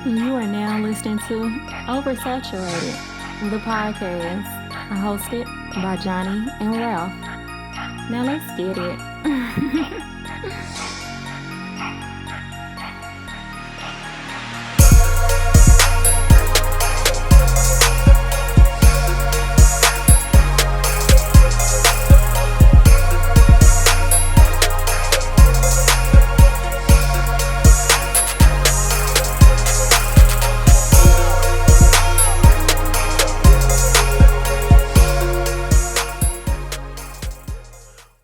You are now listening to Oversaturated, the podcast, hosted by Johnnie and Ralph. Now let's get it.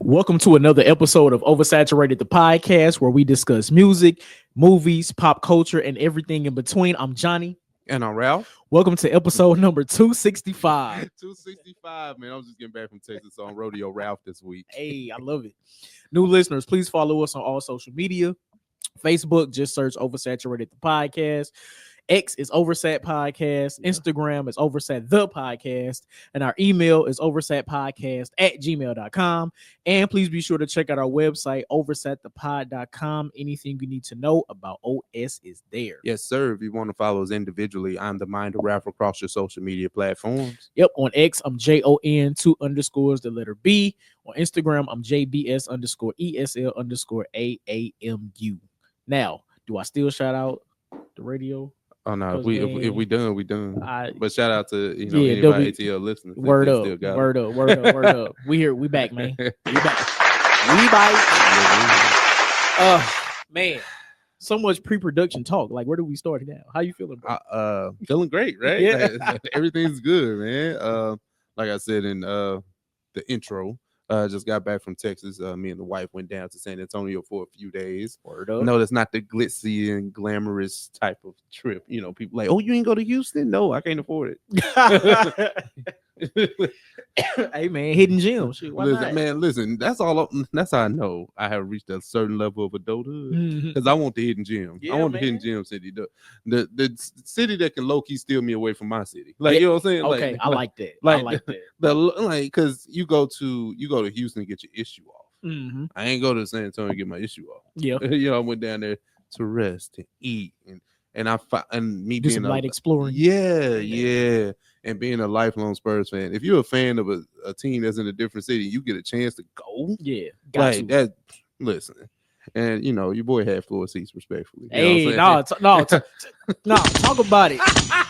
Welcome to another episode of Oversaturated, the podcast, where we discuss music, movies, pop culture, and everything in between. I'm Johnnie. And I'm Ralph. Welcome to episode number 265. 265, man. I was just getting back from Texas on Rodeo Ralph this week. Hey, I love it. New listeners, please follow us on all social media. Facebook, just search Oversaturated, the podcast. X is Oversat Podcast. Instagram is Oversat the Podcast. And our email is oversatpodcast@gmail.com. And please be sure to check out our website, oversatthepod.com. Anything you need to know about OS is there. Yes, sir. If you want to follow us individually, I'm the Mind of Ralph across your social media platforms. Yep. On X, I'm JON2_ the letter B. On Instagram, I'm JBS_ESL_AAMU. Now, do I still shout out the radio? Oh no, if we done, we done. But shout out to anybody ATL listeners. Word up. We here, we back, man. We back. Man. So much pre-production talk. Like, where do we start now? How you feeling, bro? Feeling great, right? Yeah. Everything's good, man. Like I said in the intro. Just got back from Texas. Me and the wife went down to San Antonio for a few days. Word up. No, that's not the glitzy and glamorous type of trip. You know, people like, oh, you ain't go to Houston? No, I can't afford it. Hey, man, hidden gems. Listen, that's all. That's how I know I have reached a certain level of adulthood because I want the hidden gem. Yeah, I want the hidden gem city, the city that can low key steal me away from my city. Like, you know what I'm saying? Okay, I like that. I like that. Because you go to Houston and get your issue off. Mm-hmm. I ain't go to San Antonio and get my issue off. Yeah, I went down there to rest, to eat, and me do being some light exploring. Yeah. And being a lifelong Spurs fan, if you're a fan of a team that's in a different city, you get a chance to go. Yeah, that. Listen, and your boy had floor seats, respectfully. Talk about it.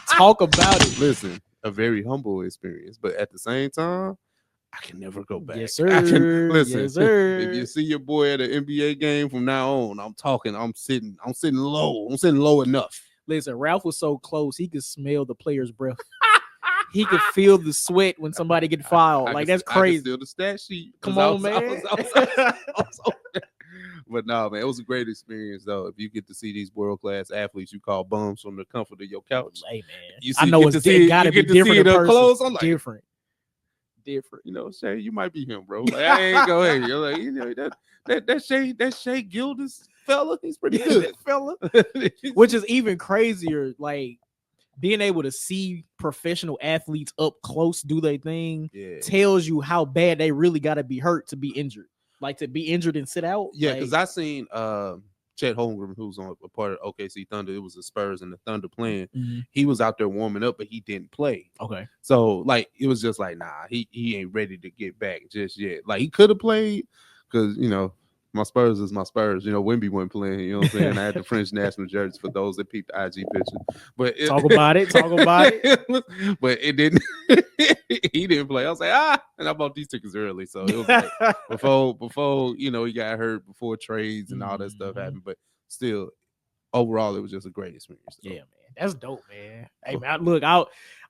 Talk about it. Listen, a very humble experience, but at the same time, I can never go back. Yes, sir. Listen, yes, sir. If you see your boy at an NBA game from now on, I'm sitting low. I'm sitting low enough. Listen, Ralph was so close, he could smell the player's breath. He could feel the sweat when somebody get fouled. That's crazy. I can feel the stat sheet. Come on, man. But no, man, it was a great experience, though. If you get to see these world-class athletes you call bums from the comfort of your couch. Hey, man. I know it's gotta be different. Clothes. I'm like, different. Shay, you might be him, bro. Like, I ain't go ahead. You're like, that Shay Gildas fella, he's pretty good, fella. Which is even crazier, like being able to see professional athletes up close do their thing tells you how bad they really got to be hurt to be injured. Like to be injured and sit out. Yeah, because I seen Chet Holmgren, who's on a part of OKC Thunder. It was the Spurs and the Thunder playing. Mm-hmm. He was out there warming up, but he didn't play. Okay. So like it was just like, nah, he ain't ready to get back just yet. Like he could have played because my Spurs is my Spurs. Wemby wasn't playing. You know what I'm saying? I had the French national jersey for those that peeped the IG picture. But talk about it. But it didn't. He didn't play. I was like, and I bought these tickets early, so it was like before he got hurt, before trades and all that stuff happened. But still, overall, it was just a great experience. So. Yeah, man. That's dope, man. Hey, man, look, I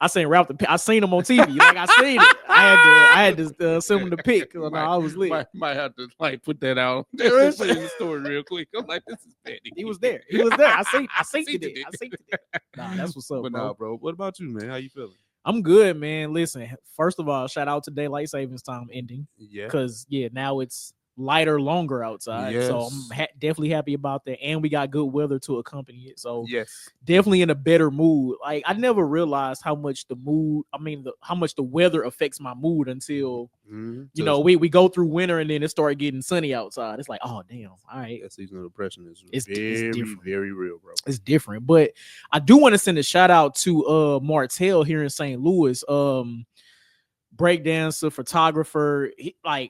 seen Ralph. I seen him on TV. Like I seen it. I had to send him the pic. I was lit. Might have to put that out. Put it in the story real quick. I'm like, this is petty. He was there. I seen it. Nah, that's what's up. But bro. Nah, bro. What about you, man? How you feeling? I'm good, man. Listen, first of all, shout out to daylight savings time ending. Yeah. Because now it's lighter longer outside. So I'm Yes. definitely happy about that. And we got good weather to accompany it. So Yes. definitely in a better mood. Like I never realized how much how much the weather affects my mood until you know we go through winter and then it started getting sunny outside. It's like, oh damn, all right. That seasonal depression is It's different. very real, bro. It's different. But I do want to send a shout out to Martell here in St. Louis. Breakdancer, photographer.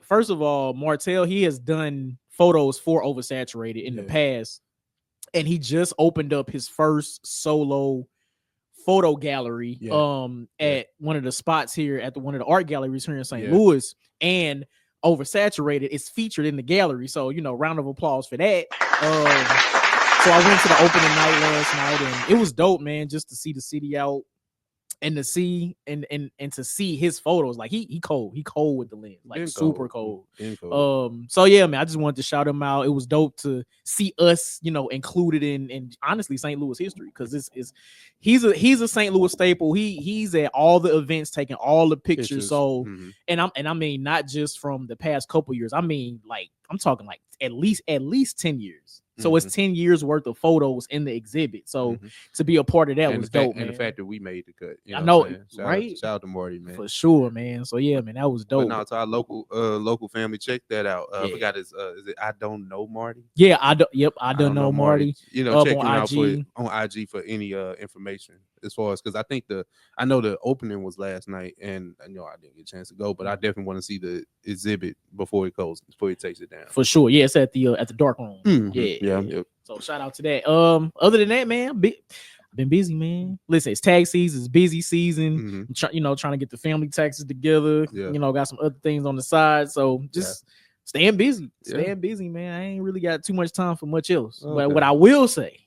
First of all, Martell, he has done photos for Oversaturated in the past, and he just opened up his first solo photo gallery at one of the spots here at one of the art galleries here in St. Louis, and Oversaturated is featured in the gallery. So, you know, round of applause for that. So I went to the opening night last night, and it was dope, man, just to see the city out. And to see and to see his photos, like he cold with the lens, like super cold. So yeah, man, I just wanted to shout him out. It was dope to see us, you know, included in honestly St. Louis history, because he's a St. Louis staple. He's at all the events, taking all the pictures. So and I mean not just from the past couple years. I mean, like I'm talking like at least 10 years. So it's 10 years worth of photos in the exhibit. So to be a part of that was dope, man. And the fact that we made the cut. You know I know, right? Shout out to Marty, man. For sure, man. So yeah, man, that was dope. But no, to our local family, check that out. I forgot his is it I Don't Know Marty? Yeah, I don't know Marty. You know, check him on out IG. on IG for any information as far as, because I know the opening was last night, and I know I didn't get a chance to go, but I definitely want to see the exhibit before it takes it down. For sure. Yeah, it's at the dark room. Yeah. So shout out to that. Other than that, man, I've been busy, man. Listen, it's tax season, it's busy season. Trying to get the family taxes together. You know, got some other things on the side. So just staying busy. Staying busy, man. I ain't really got too much time for much else. But what I will say,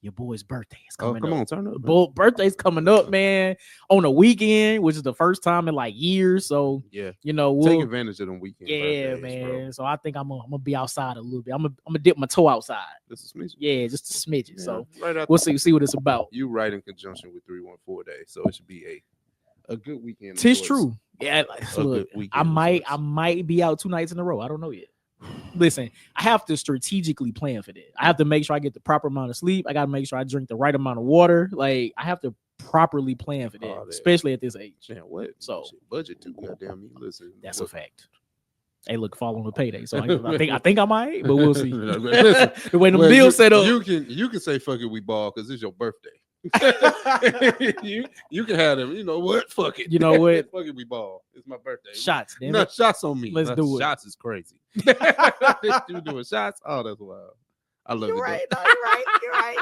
your boy's birthday is coming up. Come on, turn up. Birthday's coming up, man, on a weekend, which is the first time in like years. So you know, we'll take advantage of them weekends. Yeah, man. Bro. So I think I'm gonna be outside a little bit. I'm gonna dip my toe outside. Just a smidgen. Yeah, just a smidgen. Yeah. So we'll see what it's about. You right in conjunction with 314 days, so it should be a good weekend. Tis true. Yeah, look, I might be out 2 nights in a row. I don't know yet. Listen, I have to strategically plan for that. I have to make sure I get the proper amount of sleep. I got to make sure I drink the right amount of water. Like I have to properly plan for that, especially at this age. Man, what? So budget too, goddamn me. Listen, that's a fact. Hey, look, following the payday. So I think I might, but we'll see. Listen, the way the bill set up, you can say fuck it, we ball, because it's your birthday. you can have them. You know what? Fuck it. You know what? Fuck it, we ball. It's my birthday. Shots. No shots on me. Let's do it. Shots is crazy. You doing shots? Oh, that's wild. I love it. You're right. You're right.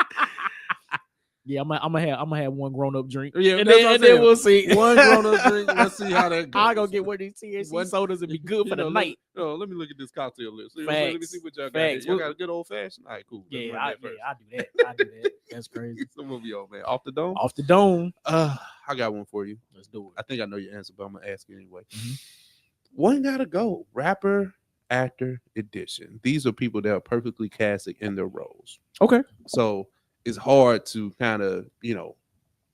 Yeah, I'm gonna have one grown up drink. Yeah, and then we'll see. One grown up drink. Let's see how that goes. I'll go get one of these THC sodas and be good for the night. Let me look at this cocktail list. Facts. Let me see what y'all got. Y'all got a good old fashioned. All right, cool. Yeah, I do that. That's crazy. So what we on, man? Off the dome. Off the dome. I got one for you. Let's do it. I think I know your answer, but I'm gonna ask you anyway. One gotta go. Rapper, actor, edition. These are people that are perfectly casted in their roles. Okay. So it's hard to kind of,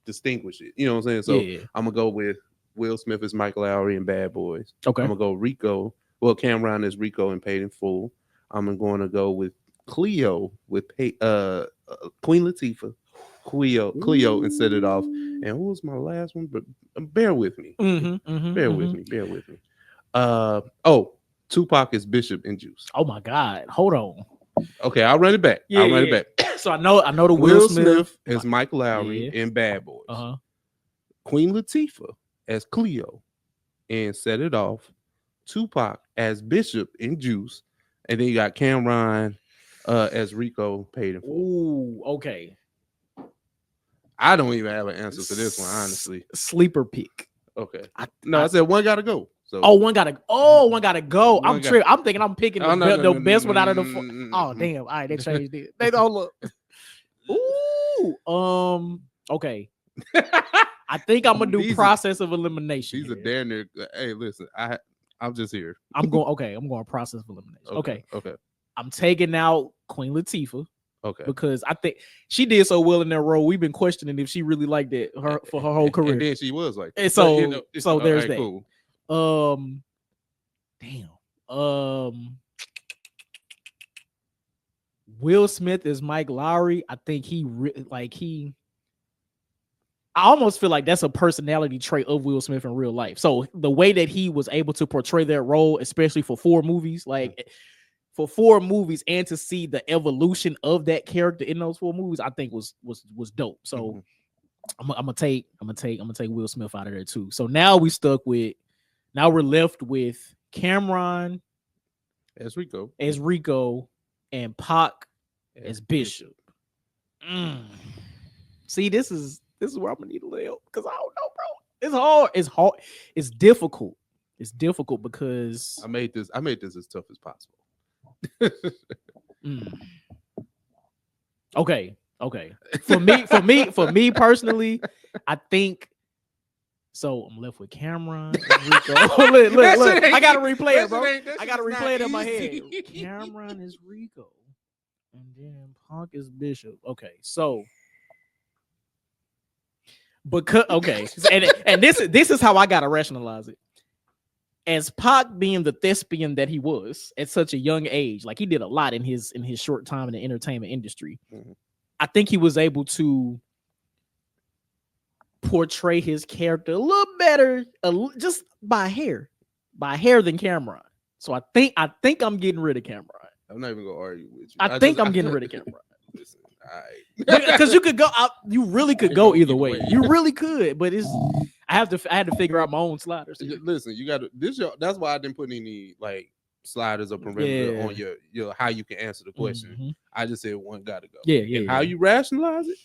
distinguish it. You know what I'm saying? So I'm gonna go with Will Smith as Mike Lowry in Bad Boys. Okay. I'm gonna go Rico. Well, Cameron is Rico in Paid in Full. I'm going to go with Cleo with Queen Latifah. Cleo and Set It Off. And who was my last one? But bear with me. Bear with me. Tupac is Bishop in Juice. Oh my God. Hold on. Okay, I'll run it back. So I know the Will Smith as Mike Lowry in Bad Boys. Queen Latifah as Cleo and Set It Off. Tupac as Bishop in Juice. And then you got Cameron as Rico, Paid in Full. Ooh, okay. I don't even have an answer for this one, honestly. Sleeper pick. Okay. I said one gotta go. So one gotta go. I'm thinking I'm picking the best one out of the four. Oh damn. All right, they changed it. They don't look. Ooh. Okay. I think I'm gonna do process of elimination. These are damn near. Hey, listen, I'm just here. I'm going process of elimination. Okay. I'm taking out Queen Latifah. Okay. Because I think she did so well in that role. We've been questioning if she really liked it for her whole career. And then she was like, and so there's that. Cool. Damn. Will Smith is Mike Lowry. I think I almost feel like that's a personality trait of Will Smith in real life. So the way that he was able to portray that role, especially for 4 movies, like for 4 movies, and to see the evolution of that character in those 4 movies, I think was dope. So I'm gonna take Will Smith out of there too. So now we're left with Cameron as Rico, and Pac as Bishop. See, this is where I'm gonna need a little help because I don't know, bro. It's hard. It's difficult. It's difficult because I made this as tough as possible. Okay. For me personally, I think so. I'm left with Cameron and Rico. look. I gotta replay it, bro. I gotta replay it in my head. Cameron is Rico, and then Pac is Bishop. Okay, so. Because and this is how I gotta rationalize it. As Pac being the thespian that he was at such a young age, like he did a lot in his short time in the entertainment industry. I think he was able to portray his character a little better, just by hair than Cameron. So I think I'm getting rid of Cameron. I'm not even gonna argue with you. I think I'm getting rid of Cameron. Listen, all right. Because you could go out, you really could go either way. You really could, but I had to figure out my own sliders. Listen, you got to that's why I didn't put any like sliders or perimeter on your how you can answer the question. I just said one gotta go. How you rationalize it?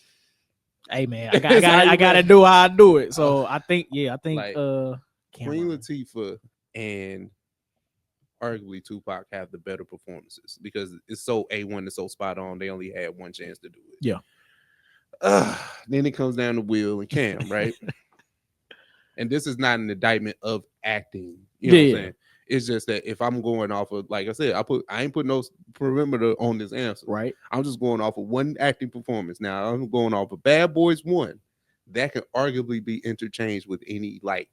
Hey man, I gotta do how I do it. So I think like, Queen Latifah and arguably Tupac have the better performances because it's so A1, it's so spot on. They only had one chance to do it. Yeah. Then it comes down to Will and Cam, right? And this is not an indictment of acting. You know what I'm saying? It's just that if I'm going off of, like I said, I ain't put no perimeter on this answer. Right. I'm just going off of one acting performance. Now I'm going off of Bad Boys 1. That could arguably be interchanged with any like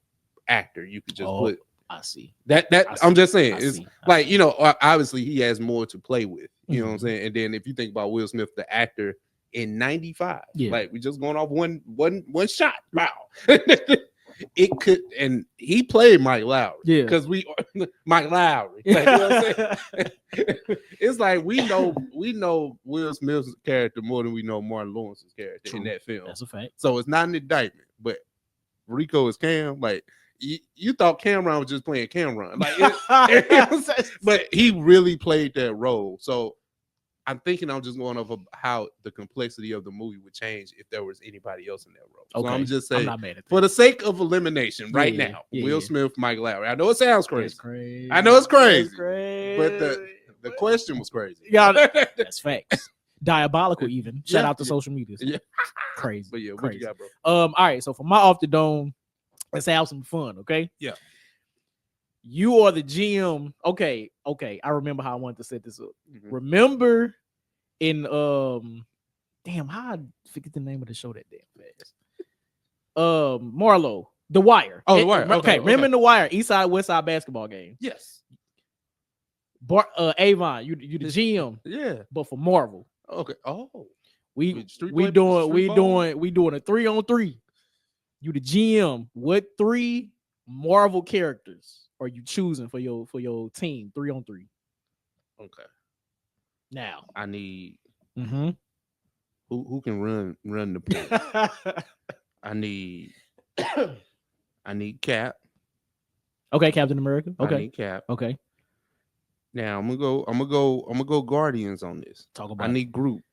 actor. You could just put. I see that. I'm just saying. It's like, you know, obviously he has more to play with. You know what I'm saying? And then if you think about Will Smith, the actor in 95, like we just going off one shot. Wow. It could, and he played Mike Lowry. Yeah, because Mike Lowry. Like, you know what I'm saying? It's like we know Will Smith's character more than we know Martin Lawrence's character in that film. That's a fact. So it's not an indictment, but Rico is Cam. Like you thought Cameron was just playing Cameron, like, but he really played that role. So I'm thinking I'm just going off of how the complexity of the movie would change if there was anybody else in that role. Okay. So I'm just saying, for the sake of elimination right now, Will Smith, Mike Lowry. I know it sounds crazy. I know it's crazy. But the question was crazy. Yeah, that's facts. Diabolical even. Shout out to social media. Yeah. Crazy. But crazy. What you got, bro? All right. So for my off the dome, let's have some fun, okay? Yeah. You are the GM. Okay. I remember how I wanted to set this up. Remember in damn, how I forget the name of the show that damn fast. Marlo, The Wire. Oh, The Wire. Okay. Remember in The Wire, East Side, West Side basketball game. Yes. Avon, you the GM. Yeah. But for Marvel. Okay. Oh. We doing a 3-on-3. You the GM. What 3 Marvel characters are you choosing for your team 3-on-3? Okay. Now I need who can run the play. I need Cap. Okay, Captain America. Okay, I need Cap. Okay. Now I'm gonna go Guardians on this. Talk about. I need Groot.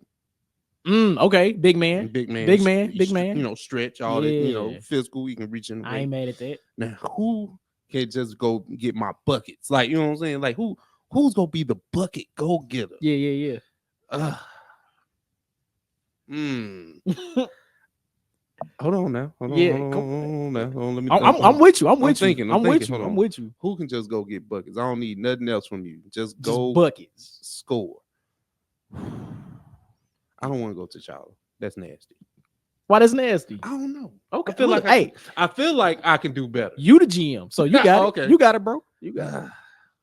Okay, big man. You know, stretch all that. You know, physical. You can reach in. I ain't mad at that. Now who can just go get my buckets? Like, you know what I'm saying? Like who's gonna be the bucket go getter? Yeah. Hold on now. Hold on now. Let me. I'm with you. I'm with you. Who can just go get buckets? I don't need nothing else from you. Just go buckets. Score. I don't want to go to T'Challa. That's nasty. Why that's nasty? I don't know. Okay. I feel like I can do better. You the GM, so you got it. Okay. You got it, bro. You got it.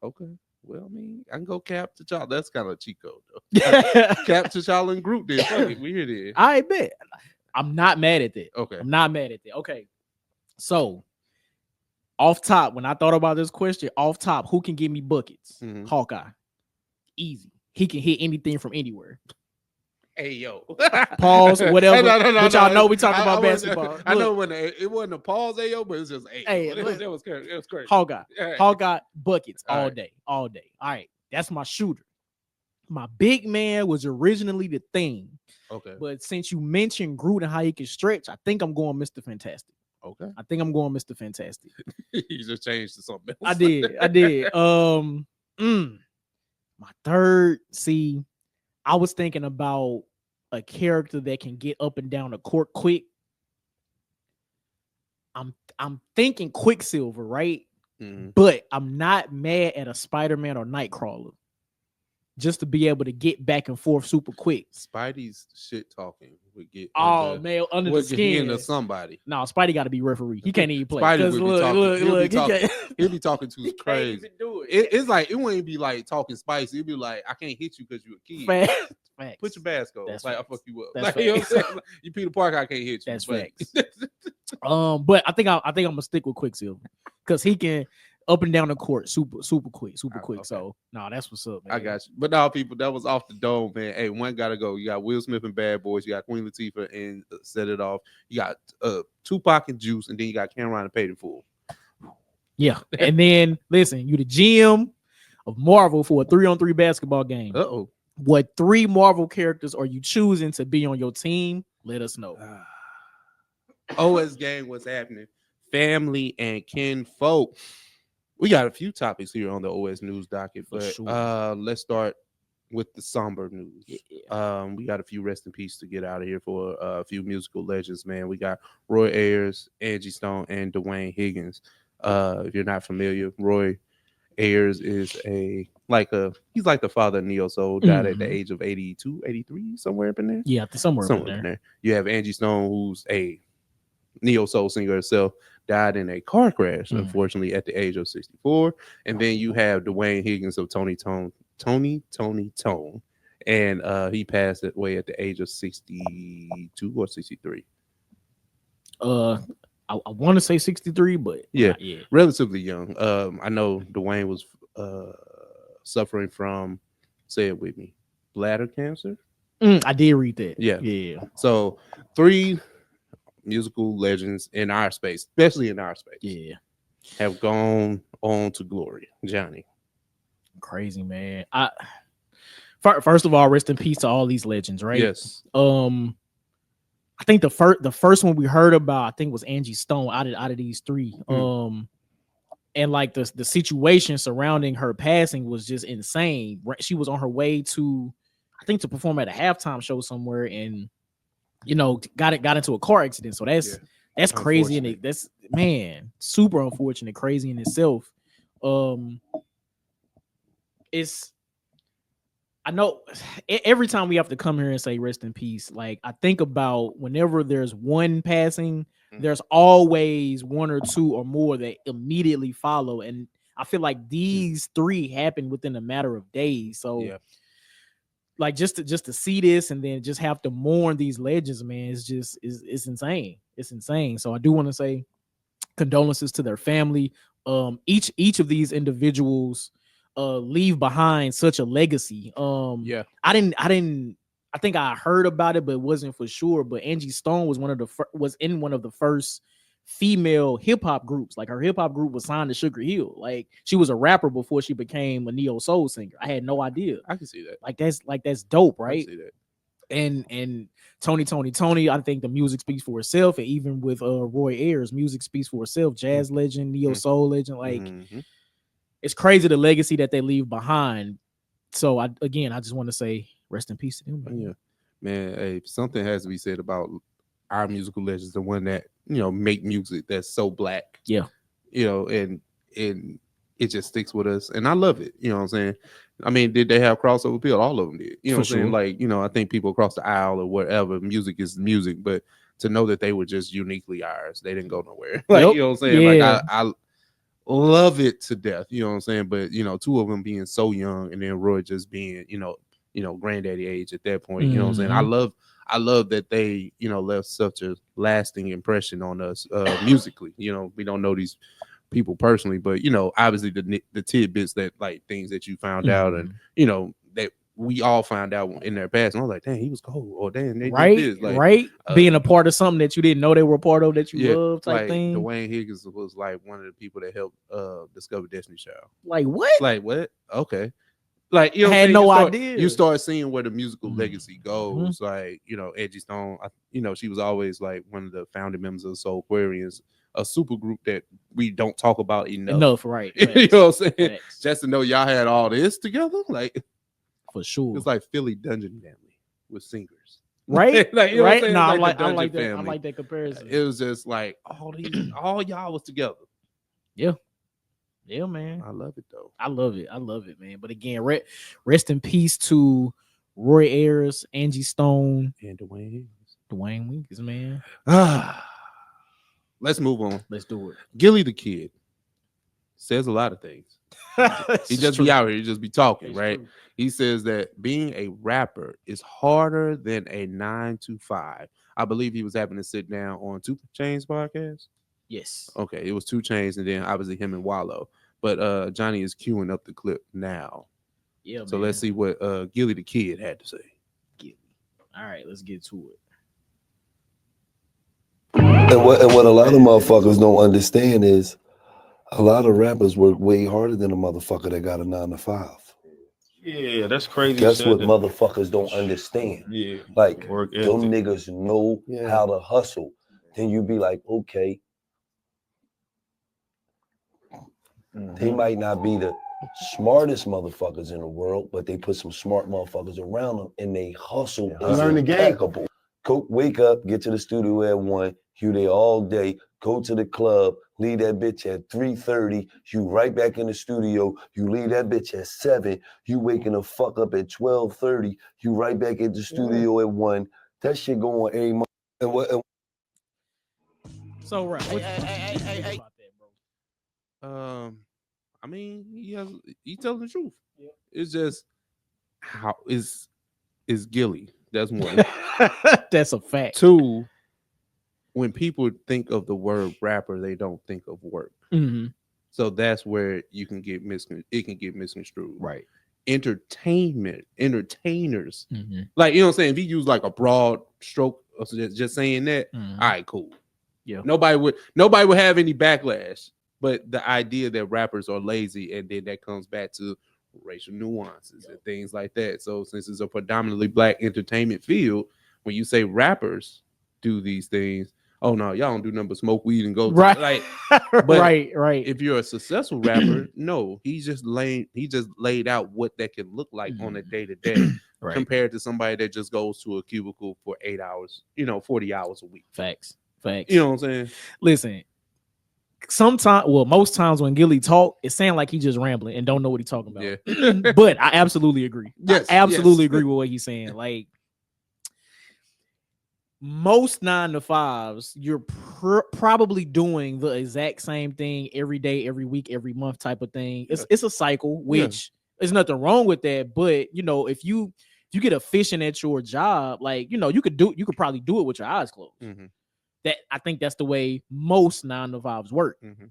Okay. well, I mean, I can go Cap T'Challa. That's kind of a cheat code, though. Cap T'Challa and Groot did. Fuck it, we here then. I bet. I'm not mad at that. Okay. I'm not mad at that. Okay. So, off top, when I thought about this question, off top, who can give me buckets? Mhm. Hawkeye. Easy. He can hit anything from anywhere. Hey, yo. Pause, whatever. No, but y'all know we talking about wasn't- basketball. I know Look, when it wasn't a pause, hey, yo, but it was just, Hey, it look. was crazy. It was crazy. Hawkeye. Hey. Hawkeye buckets All all right. day. All day. All right. That's my shooter. My big man was originally the thing. Okay. But since you mentioned Groot and how he can stretch, I think I'm going Mr. Fantastic. Okay. I think I'm going Mr. Fantastic. You just changed to something else. I did. My third, see, I was thinking about a character that can get up and down the court quick. I'm thinking Quicksilver, right? Mhm. But I'm not mad at a Spider-Man or Nightcrawler. Just to be able to get back and forth super quick. Spidey's shit talking would get Man, under the would get skin. into somebody. No, Spidey got to be referee. He can't even play. Spidey 'Cause would be talking. He'll be he talking. can't- He'll be talking too he can't crazy. even do it. It's like it wouldn't be like talking spicy. It'd be like, I can't hit you because you're a kid. Facts. Put your mask on. That's Like, I'll facts. fuck you up. That's Like, you know what I'm facts. saying? Like, you Peter Parker, I can't hit you. That's but- facts. But I think I'm gonna stick with Quicksilver because he can up and down the court super quick. Okay. So that's what's up, man. I got you. But now, people, that was off the dome, man. Hey, one gotta go. You got Will Smith and Bad Boys. You got Queen Latifah and Set It Off. You got Tupac and Juice, and then you got Cameron and Paid in Full. Yeah, and then listen, you the GM of Marvel for a 3-on-3 basketball game. Uh-oh. What 3 Marvel characters are you choosing to be on your team? Let us know. OS gang, what's happening? Family and kinfolk. We got a few topics here on the OS news docket, For but sure. let's start with the somber news. Yeah. We got a few rest in peace to get out of here for a few musical legends, man. We got Roy Ayers, Angie Stone, and Dwayne Higgins. If you're not familiar, Roy Ayers is he's like the father of Neo Soul, died at the age of 82, 83, somewhere up in there. Yeah, somewhere up in there. You have Angie Stone, who's a Neo Soul singer herself, died in a car crash, unfortunately, at the age of 64. And then you have Dwayne Higgins of Tony Tone, and he passed away at the age of 62 or 63. I want to say 63, but yeah, relatively young. I know Dwayne was suffering from, say it with me, bladder cancer. I did read that. Yeah. So 3 musical legends in our space, especially in our space, have gone on to glory. Johnny, crazy, man. First of all, rest in peace to all these legends, right? Yes. I think the first one we heard about, I think, was Angie Stone out of these 3. And like the situation surrounding her passing was just insane. She was on her way to, I think, to perform at a halftime show somewhere, and got into a car accident. So that's crazy, and that's, man, super unfortunate, crazy in itself. I know every time we have to come here and say rest in peace, like I think about whenever there's one passing, there's always 1 or 2 or more that immediately follow, and I feel like these 3 happened within a matter of days. So like just to see this and then just have to mourn these legends, man, it's insane. It's insane. So I do want to say condolences to their family. Each of these individuals leave behind such a legacy. I think I heard about it, but wasn't for sure. But Angie Stone was in one of the first female hip hop groups. Like her hip hop group was signed to Sugar Hill. Like she was a rapper before she became a neo soul singer. I had no idea. I can see that. That's dope, right? I can see that. And Tony, I think the music speaks for itself. And even with Roy Ayers, music speaks for itself. Jazz legend, neo soul legend. Like it's crazy the legacy that they leave behind. So I just want to say rest in peace to them. Yeah, man. Hey, something has to be said about our musical legends, the one that make music that's so black. Yeah, and it just sticks with us, and I love it. You know what I'm saying? I mean, did they have crossover appeal? All of them did. You know what I'm saying? Like, I think people across the aisle or whatever, music is music, but to know that they were just uniquely ours, they didn't go nowhere. Like, you know what I'm saying? Yeah. Like love it to death. You know what I'm saying? But two of them being so young, and then Roy just being granddaddy age at that point. You know what I'm saying? I love that they left such a lasting impression on us musically. We don't know these people personally, but obviously the tidbits that like things that you found out, and that we all found out in their past. And I was like, dang, he was cold, or damn, they did this. Like, being a part of something that you didn't know they were a part of, that you love, type like thing. Dwayne Higgins was like one of the people that helped discover Destiny's Child. Like what? Like what? Okay. Like I had no idea. You start seeing where the musical legacy goes. Like Angie Stone, she was always like one of the founding members of the Soul Aquarians, a super group that we don't talk about enough. Right? You know what I'm saying? Facts. Just to know y'all had all this together, like for sure. It's like Philly Dungeon Family with singers, right? Like, right? No, I like that. Family. I like that comparison. It was just like all y'all was together. Yeah, man. I love it though. I love it, man. But again, rest in peace to Roy Ayers, Angie Stone, and Dwayne Higgins, man. Let's move on. Let's do it. Gilly the Kid says a lot of things. He just be out here. He just be talking, it's right? True. He says that being a rapper is harder than a 9-to-5. I believe he was having to sit down on 2 Chainz podcast. Yes. Okay, it was 2 Chainz, and then obviously him and Wallow. But Johnny is queuing up the clip now. Yeah. So let's see what Gilly the Kid had to say. Gilly. All right, let's get to it. And what a lot of motherfuckers don't understand is a lot of rappers work way harder than a motherfucker that got a 9-to-5. Yeah, that's crazy. That's what motherfuckers don't understand. Yeah, like them niggas know how to hustle. Then you be like, okay, they might not be the smartest motherfuckers in the world, but they put some smart motherfuckers around them, and they hustle. Learn the game. Wake up, get to the studio at 1. You there all day. Go to the club, leave that bitch at 3:30. You right back in the studio. You leave that bitch at 7. You waking the fuck up at 12:30. You right back in the studio at 1. That shit go on every month. So right, what hey. About that, bro? I mean, he telling the truth. Yeah. It's just how is Gilly. That's one. That's a fact. 2. When people think of the word rapper, they don't think of work. Mm-hmm. So that's where it can get misconstrued. Right. Entertainers. Mm-hmm. Like, you know what I'm saying? If you use like a broad stroke of just saying that, all right, cool. Yeah. Nobody would have any backlash. But the idea that rappers are lazy, and then that comes back to racial nuances and things like that. So since it's a predominantly black entertainment field, when you say rappers do these things, oh no, y'all don't do nothing but smoke weed and go right. Like, but right. If you're a successful rapper, no, he just laid out what that can look like on a day-to-day compared to somebody that just goes to a cubicle for 8 hours, 40 hours a week. Facts. You know what I'm saying? Listen, most times when Gilly talk, it sounds like he just rambling and don't know what he's talking about. Yeah. But I absolutely agree. Yes, I absolutely agree with what he's saying. Like, most 9-to-5s, you're probably doing the exact same thing every day, every week, every month type of thing. It's a cycle, which there's nothing wrong with that. But if you get efficient at your job, like you could probably do it with your eyes closed. Mm-hmm. That I think that's the way most 9-to-5s work. Mm-hmm.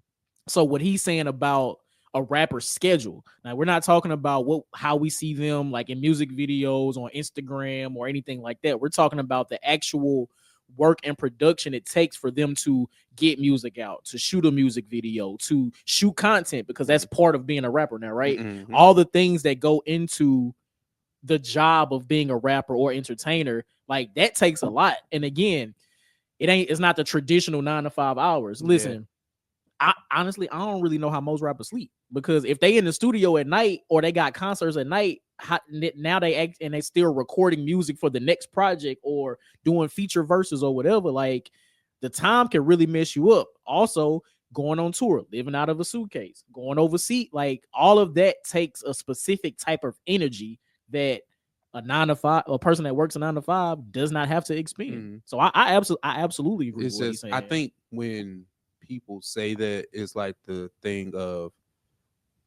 So what he's saying about a rapper's schedule, now we're not talking about how we see them like in music videos on Instagram or anything like that. We're talking about the actual work and production it takes for them to get music out, to shoot a music video, to shoot content, because that's part of being a rapper now, right? Mm-hmm. All the things that go into the job of being a rapper or entertainer, like that takes a lot. And again, it's not the traditional 9-to-5 hours. Listen, I honestly don't really know how most rappers sleep, because if they in the studio at night or they got concerts at night, now they act and they still recording music for the next project or doing feature verses or whatever. Like, the time can really mess you up. Also, going on tour, living out of a suitcase, going overseas, like all of that takes a specific type of energy that a 9-to-5, a person that works a 9-to-5 does not have to expend. So I absolutely agree with what he's saying. I think when people say that, it's like the thing of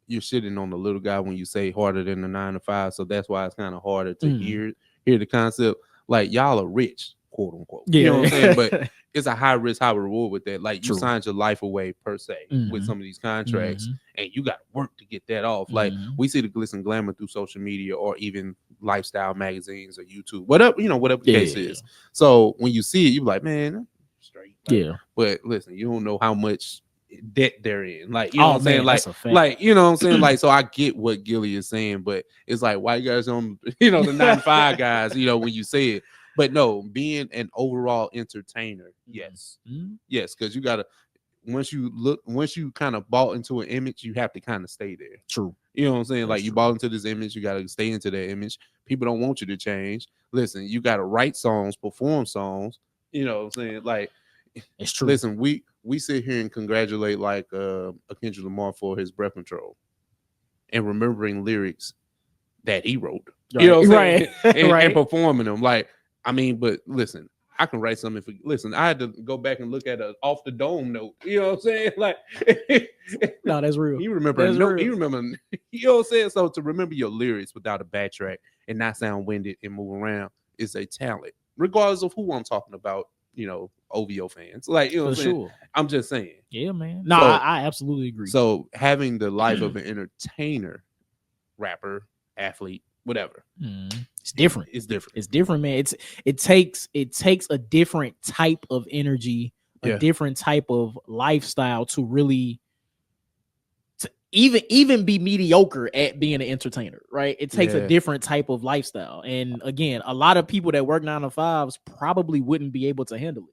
you're shitting on the little guy when you say harder than the 9 to 5. So that's why it's kind of harder to hear the concept. Like, y'all are rich, quote unquote. Yeah. You know what I'm saying? But it's a high risk, high reward with that. Like, you True. signed your life away per se with some of these contracts, and you got to work to get that off. Like, we see the glitz and glamour through social media or even lifestyle magazines or YouTube, whatever the case is. So when you see it, you're like, man, I'm straight. Like, but listen, you don't know how much debt they're in. Like, you know what I'm saying? Like, you know what I'm saying? Like, so I get what Gilly is saying, but it's like, why you guys on, the 9 to 5 guys, when you say it. But no, being an overall entertainer, yes, because you gotta, once you kind of bought into an image, you have to kind of stay there. True. You know what I'm saying? That's like, you true. bought into this image, you gotta stay into that image. People don't want you to change. Listen, you gotta write songs, perform songs. You know what I'm saying? Like, it's true. Listen, we sit here and congratulate like Kendrick Lamar for his Breath Control and remembering lyrics that he wrote. Right. You know what I'm saying? Right. And performing them. Like, I mean, but listen, I can write something listen, I had to go back and look at a off the dome note. You know what I'm saying? Like, no, that's real. You remember you know what I'm saying? So to remember your lyrics without a backtrack and not sound winded and move around is a talent, regardless of who I'm talking about. OVO fans, like, you know what I'm saying? I'm just saying. Yeah, man. No, so, I absolutely agree. So having the life of an entertainer, rapper, athlete, whatever, it's different. It's different. It's different, man. It takes a different type of energy, a different type of lifestyle to really even be mediocre at being an entertainer, right? It takes a different type of lifestyle. And again, a lot of people that work 9 to 5s probably wouldn't be able to handle it.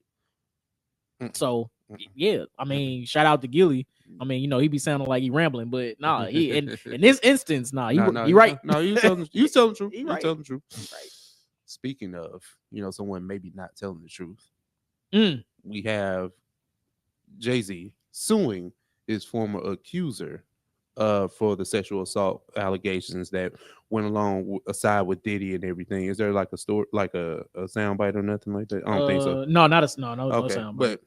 So yeah, I mean, shout out to Gilly. I mean, he be sounding like he rambling, but nah, he in this instance, he right. No, you telling the truth. You right. Telling the truth. Right. Speaking of, someone maybe not telling the truth, we have JayZ suing his former accuser for the sexual assault allegations that went aside with Diddy and everything. Is there like a story, like a soundbite or nothing like that? I don't think so. No, not a no soundbite. But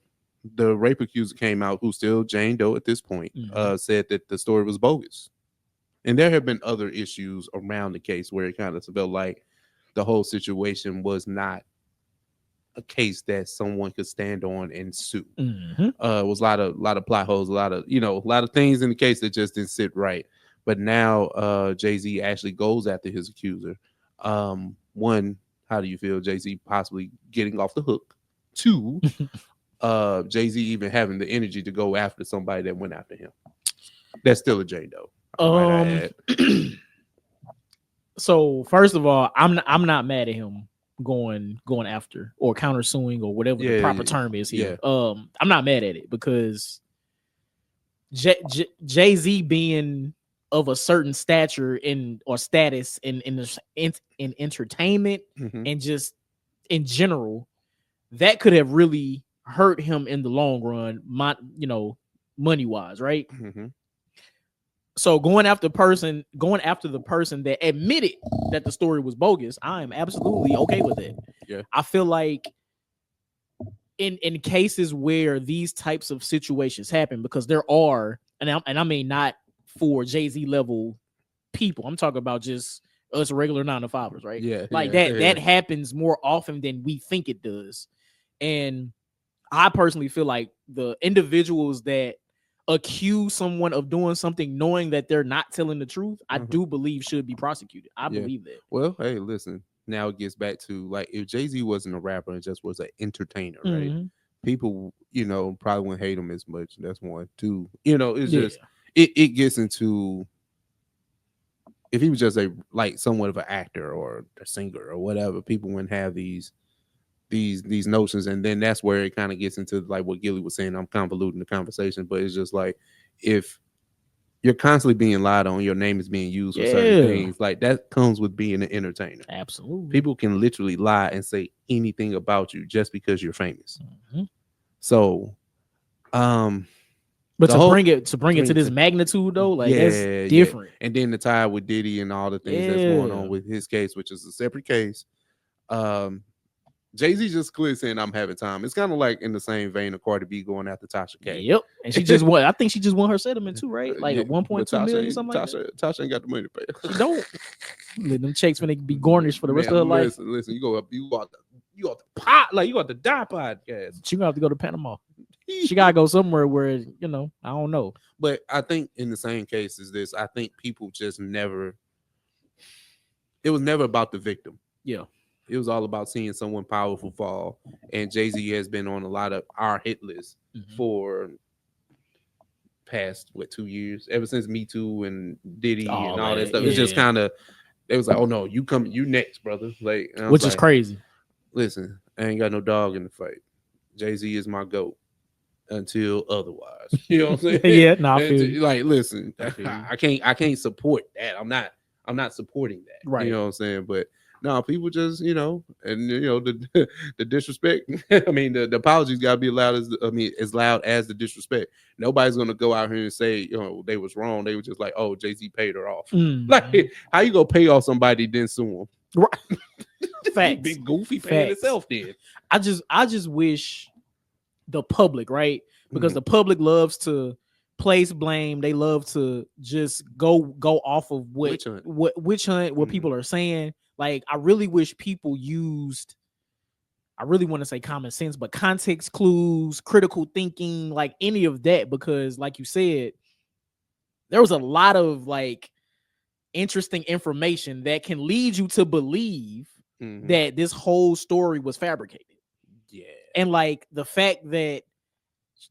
the rape accuser came out, who's still Jane Doe at this point, said that the story was bogus. And there have been other issues around the case where it kind of felt like the whole situation was not a case that someone could stand on and sue. It was a lot of plot holes, a lot of things in the case that just didn't sit right. But now JayZ actually goes after his accuser. One, how do you feel JayZ possibly getting off the hook? Two, JayZ even having the energy to go after somebody that went after him. That's still a Jane Doe. So first of all, I'm not mad at him going after or countersuing or whatever the proper term is here. I'm not mad at it because JayZ being of a certain stature or status in entertainment and just in general, that could have really hurt him in the long run, money wise, right? So going after the person that admitted that the story was bogus, I am absolutely okay with it. Yeah. I feel like in cases where these types of situations happen, because there are, and I mean not for JayZ level people, I'm talking about just us regular 9 to 5ers, right? Yeah. That happens more often than we think it does. And I personally feel like the individuals that accuse someone of doing something knowing that they're not telling the truth, I do believe should be prosecuted. I believe that. Well, hey, listen, now it gets back to like, if JayZ wasn't a rapper and just was an entertainer, right? People, probably wouldn't hate him as much. That's one. Two, it's just it gets into, if he was just somewhat of an actor or a singer or whatever, people wouldn't have these notions. And then that's where it kind of gets into like what Gilly was saying. I'm convoluting the conversation, but it's just like, if you're constantly being lied on, your name is being used for certain things, like that comes with being an entertainer. Absolutely. People can literally lie and say anything about you just because you're famous. So but to bring it to this magnitude though, like that's different. And then the tie with Diddy and all the things that's going on with his case, which is a separate case. JayZ just clear saying I'm having time. It's kind of like in the same vein of Cardi B going after Tasha K. Yep, and she just won. I think she just won her settlement too, right? Like Yeah, at 1.2 million, something like that. Tasha ain't got the money to pay. She don't. Let them checks when they be garnished for the rest of her life. Listen, you go up, you got the pot, like you got the die podcast. She gonna have to go to Panama. She gotta go somewhere where I don't know. But I think in the same case as this, I think people just never. It was never about the victim. Yeah. It was all about seeing someone powerful fall, and JayZ has been on a lot of our hit lists for past 2 years, ever since Me Too and Diddy and all that stuff. It's just kind of they was like, oh no, you next, brother. Like, which is crazy. Listen, I ain't got no dog in the fight. JayZ is my GOAT until otherwise. You know what I'm saying? Yeah, no, I feel you. Like, listen, I can't support that. I'm not supporting that. Right. You know what I'm saying? But no, people just, the disrespect. I mean, the apologies gotta be as loud as the disrespect. Nobody's gonna go out here and say, they was wrong. They were just like, oh, JayZ paid her off. Like, how you gonna pay off somebody then sue him? Right. Facts. Big goofy paying itself then. I just wish the public, right? Because the public loves to place blame. They love to just go off of witch hunt, what people are saying. Like, I really wish people used, I really want to say common sense, but context clues, critical thinking, like any of that, because like you said, there was a lot of like interesting information that can lead you to believe that this whole story was fabricated. Yeah. And like the fact that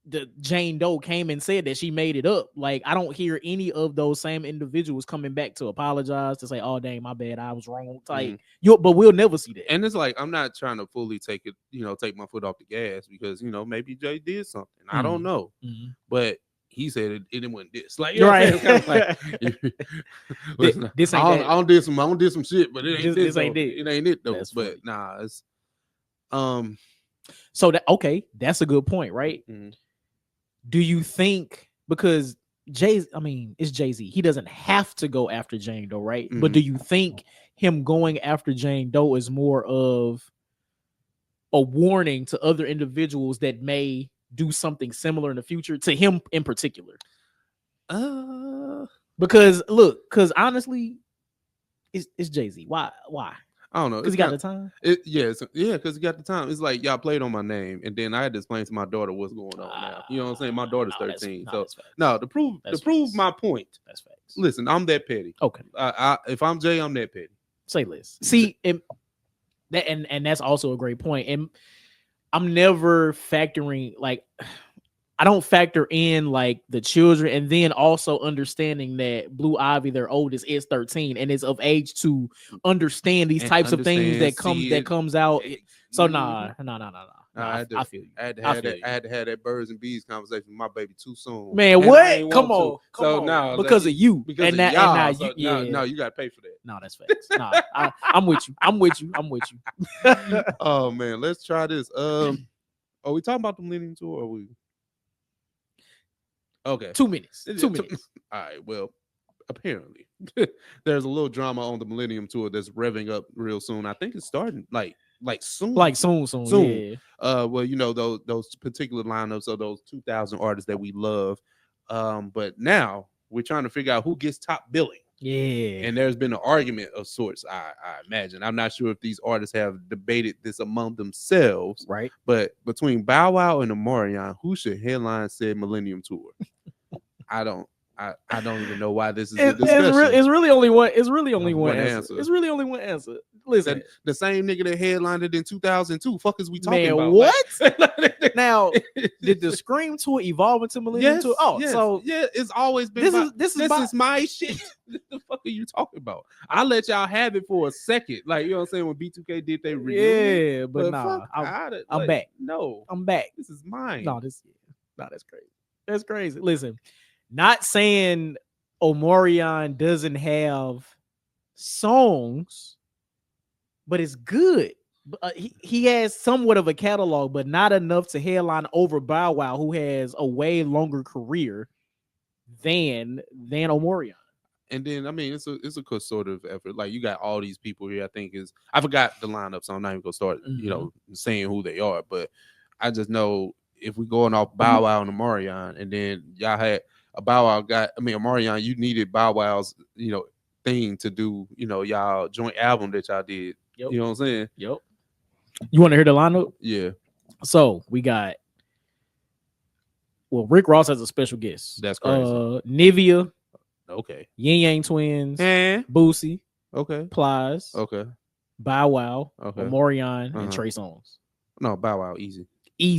the Jane Doe came and said that she made it up, like I don't hear any of those same individuals coming back to apologize, to say, oh dang, my bad, I was wrong. Like but we'll never see that. And it's like, I'm not trying to fully take my foot off the gas, because maybe Jay did something. I don't know. But he said it wasn't this. Like, you know what I'm saying? It's kind of like, this ain't I don't did some shit, but it ain't this ain't it. It ain't it though. That's but funny. nah, it's so that's a good point, right? Do you think, because it's JayZ, he doesn't have to go after Jane Doe, right? But do you think him going after Jane Doe is more of a warning to other individuals that may do something similar in the future, to him in particular? Because honestly, it's JayZ. Why? I don't know. Because he got the time. Because he got the time. It's like, y'all played on my name, and then I had to explain to my daughter what's going on now. You know what I'm saying? My daughter's 13. To prove my point. That's facts. Listen, I'm that petty. Okay. If I'm Jay, I'm that petty. Say less. See, and that's also a great point. And I'm never factoring, like, I don't factor in like the children, and then also understanding that Blue Ivy, their oldest, is 13 and is of age to understand these types of things that comes out. So I feel you. I had to have that birds and bees conversation with my baby too soon. Man, and what? Come on. Now because of you. Because now no, you gotta pay for that. No, that's facts. No, I'm with you. Oh man, let's try this. Are we talking about the Millennium Tour, or are we? Okay. 2 minutes. 2 minutes. All right. Well, apparently there's a little drama on the Millennium Tour that's revving up real soon. I think it's starting like soon. Like soon. Yeah. Well, those particular lineups of those 2,000 artists that we love. But now we're trying to figure out who gets top billing. Yeah. And there's been an argument of sorts, I imagine. I'm not sure if these artists have debated this among themselves. Right. But between Bow Wow and Omarion, who should headline said Millennium Tour? I don't even know why this is a discussion. It's really only one answer. It's really only one answer. Listen, the same nigga that headlined it in 2002. Fuck is we talking about? What? Now, did the Scream Tour evolve into Millennium Tour? Oh, yes, so yeah, it's always been. This is my shit. What the fuck are you talking about? I let y'all have it for a second, like, you know what I'm saying, when B2K did they reunion. Yeah, but nah, I'm back. No, I'm back. This is mine. That's crazy. That's crazy. Listen, not saying Omarion doesn't have songs, but it's good. He has somewhat of a catalog, but not enough to headline over Bow Wow, who has a way longer career than Omarion. And then I mean it's a sort of effort. Like you got all these people here. I forgot the lineup, so I'm not even gonna start saying who they are. But I just know if we going off Bow Wow and Omarion, and then y'all had a Bow Wow Omarion, you needed Bow Wow's thing to do y'all joint album that y'all did. Yep. You know what I'm saying? Yep. You want to hear the lineup? Yeah. So we got. Well, Rick Ross has a special guest. That's crazy. Nivea. Okay. Yin Yang Twins. And Boosie. okay. Plies. Okay. Bow Wow. Okay. Omarion and Trey Songz. No, Bow Wow, easy. Trey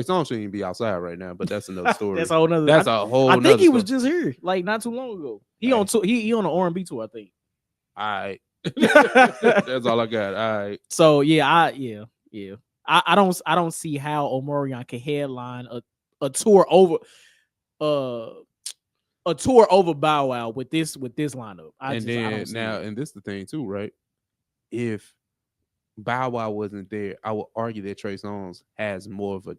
Songz shouldn't even be outside right now, but that's another story. That's a whole nother. I think he was just here like not too long ago. He on an R&B tour, I think. All right. That's all I got. All right. So I don't see how Omarion can headline a tour over Bow Wow with this lineup. And this is the thing too, right? If Bow Wow wasn't there, I would argue that Trey Songz has more of a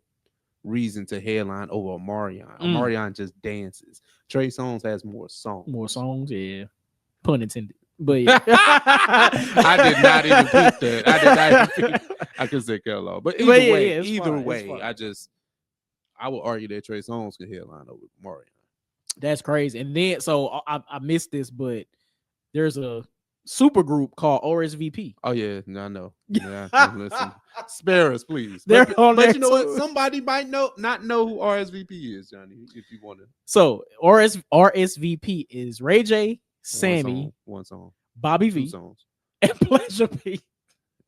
reason to headline over Omarion. Omarion just dances. Trey Songz has more songs. Yeah. Pun intended. But yeah. I did not even peep that. I could say catalog. But either way, I would argue that Trey Songz can headline over Omarion. That's crazy. And then so I missed this, but there's a super group called RSVP. Oh yeah, no, I know. Yeah, listen. Spare us, please. But you know what? Somebody might not know who RSVP is, Johnny. If you want to. So RSVP is Ray J, Sammy, one song, Bobby V, songs, and Pleasure P.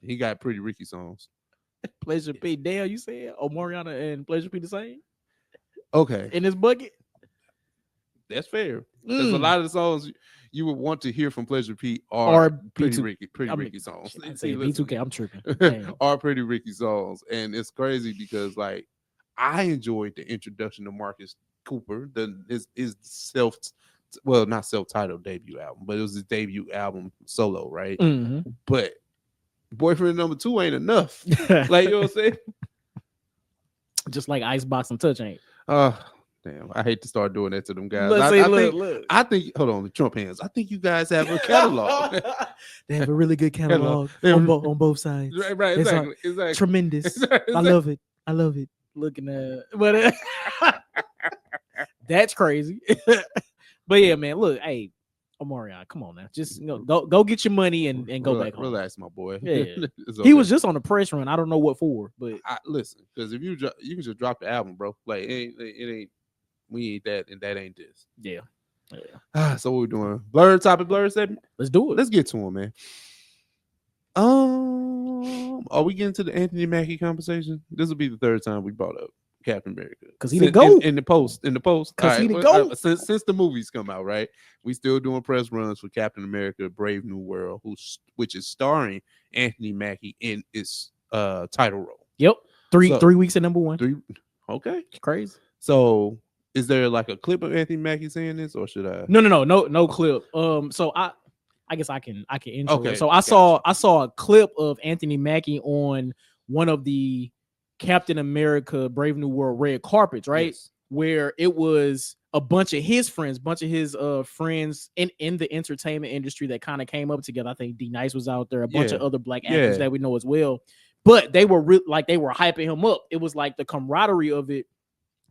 He got Pretty Ricky songs. Pleasure P. Damn, you said Omarion and Pleasure P the same? Okay, in this bucket. That's fair. Because a lot of the songs you would want to hear from Pleasure P are Pretty Ricky songs. Say B2K, I'm tripping. Are Pretty Ricky songs. And it's crazy because like I enjoyed the introduction to Marcus Cooper, his not self-titled debut album, but it was his debut album solo, right? Mm-hmm. But Boyfriend Number 2 ain't enough. Like, you know what I'm saying? Just like Icebox and Touch ain't. Damn, I hate to start doing that to them guys. I think, hold on, the Trump hands. I think you guys have a catalog. They have a really good catalog on both sides. Right, exactly. Tremendous. Exactly. I love it. Looking at, but that's crazy. But yeah, man, look, hey, Omarion, come on now, just go get your money and go back home. Relax, my boy. Yeah, okay. He was just on the press run. I don't know what for, but listen, because if you can just drop the album, bro. Like it ain't. We ain't that, and that ain't this. Yeah. So what we doing? Blur segment. Let's do it. Let's get to him, man. Are we getting to the Anthony Mackie conversation? This will be the third time we brought up Captain America because he the GOAT in the post. Because he the GOAT. Since the movies come out, right? We still doing press runs for Captain America: Brave New World, which is starring Anthony Mackie in its title role. Yep. Three weeks at number one. Okay, it's crazy. So. Is there like a clip of Anthony Mackie saying this, or should I? No clip. So I guess I can intro. Okay. So I saw a clip of Anthony Mackie on one of the Captain America Brave New World red carpets, right? Yes. Where it was a bunch of his friends in the entertainment industry that kind of came up together. I think D Nice was out there, a bunch of other black actors that we know as well. But they were they were hyping him up. It was like the camaraderie of it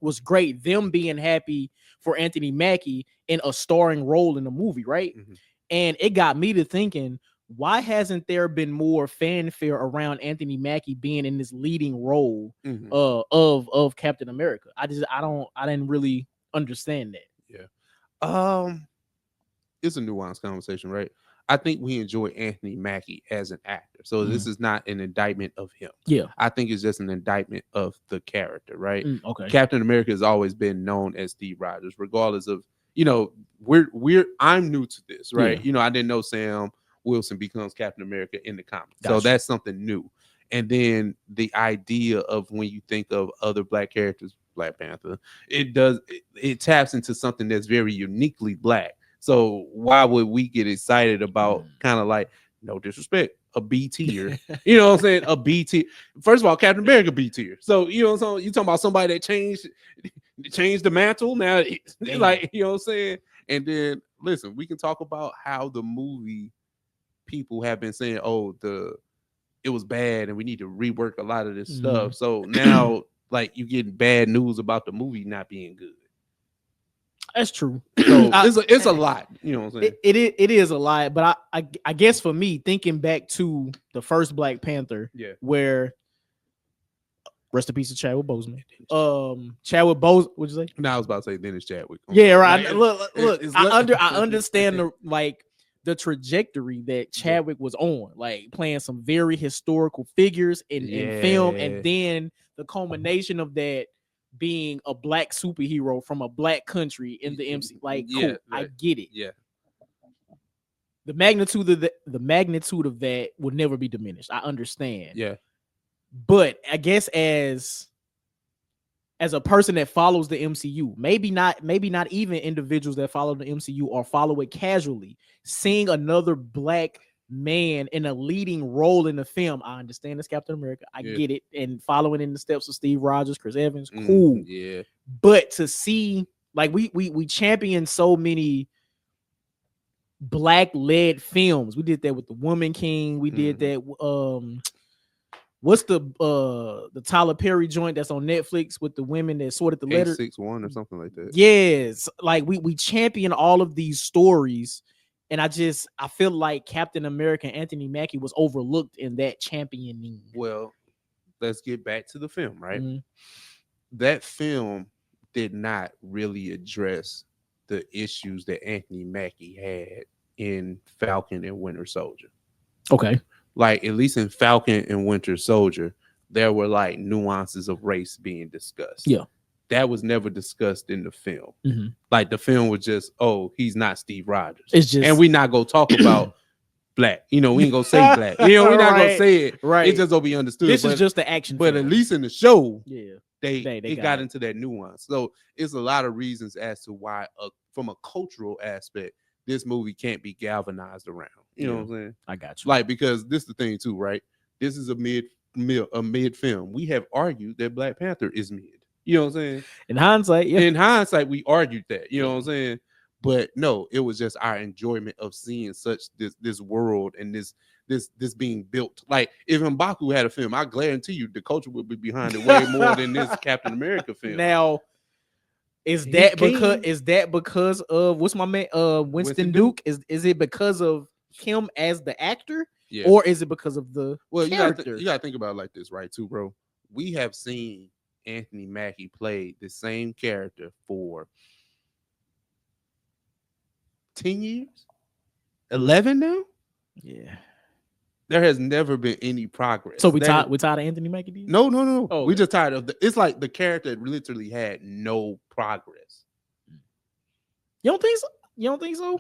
was great, them being happy for Anthony Mackie in a starring role in the movie, right? Mm-hmm. And it got me to thinking, why hasn't there been more fanfare around Anthony Mackie being in this leading role of Captain America? I didn't really understand that. Yeah. It's a nuanced conversation, right? I think we enjoy Anthony Mackie as an actor. So this is not an indictment of him. Yeah. I think it's just an indictment of the character, right? Okay. Captain America has always been known as Steve Rogers, regardless of, I'm new to this, right? Yeah. I didn't know Sam Wilson becomes Captain America in the comics. Gotcha. So that's something new. And then the idea of when you think of other black characters, Black Panther, it taps into something that's very uniquely black. So why would we get excited about kind of like, no disrespect, a B tier? You know what I'm saying? A B tier. First of all, Captain America B tier. So you know what I'm saying? You talking about somebody that changed the mantle now? Like, you know what I'm saying? And then listen, we can talk about how the movie people have been saying, oh, it was bad and we need to rework a lot of this stuff. So now like you getting bad news about the movie not being good. That's true. So it's a lot, you know what I'm saying? It is a lot, but I guess for me, thinking back to the first Black Panther, where rest in peace to Chadwick Boseman. Chadwick Boseman, what'd you say? No, I was about to say Dennis Chadwick. Yeah, right. Like, look. I understand the trajectory that Chadwick was on, like playing some very historical figures in film, and then the culmination of that being a Black superhero from a Black country in the MC. Like, cool, I get it. Yeah. The magnitude of that will never be diminished. I understand. Yeah. But I guess as a person that follows the MCU, maybe not even individuals that follow the MCU or follow it casually, seeing another Black man in a leading role in the film, I understand it's Captain America. I get it. And following in the steps of Steve Rogers, Chris Evans, cool. Yeah. But to see, like, we champion so many Black-led films. We did that with The Woman King. We did that. What's the Tyler Perry joint that's on Netflix with the women that sorted the letter? 861 or something like that. Yes, like we champion all of these stories, and I feel like Captain America Anthony Mackie was overlooked in that championing. Well, let's get back to the film, right? That film did not really address the issues that Anthony Mackie had in Falcon and Winter Soldier. Okay. Like, at least in Falcon and Winter Soldier, there were like nuances of race being discussed. Yeah. That was never discussed in the film. Like, the film was just, oh, he's not Steve Rogers. It's just, and we not gonna talk about Black. You know, we ain't gonna say Black. You know, we're not gonna say it. Right. It just gonna be understood. This is just the action. But film. At least in the show, they got into that nuance. So it's a lot of reasons as to why, from a cultural aspect, this movie can't be galvanized around. You know what I'm saying? I got you. Like, because this is the thing too, right? This is a mid film. We have argued that Black Panther is mid. You know what I'm saying? In hindsight, we argued that. You know what I'm saying? But no, it was just our enjoyment of seeing such this world and this being built. Like, if M'Baku had a film, I guarantee you the culture would be behind it way more than this Captain America film. Now, is that because of what's my man Winston Duke? Is it because of him as the actor? Yeah. Or is it because of the character? You gotta think about it like this, right? Too, bro. We have seen Anthony Mackie play the same character for 10 years, 11 now. Yeah. There has never been any progress. So we tired of Anthony Mackie? No. Oh, we just tired of it's like the character literally had no progress. You don't think so? You don't think so?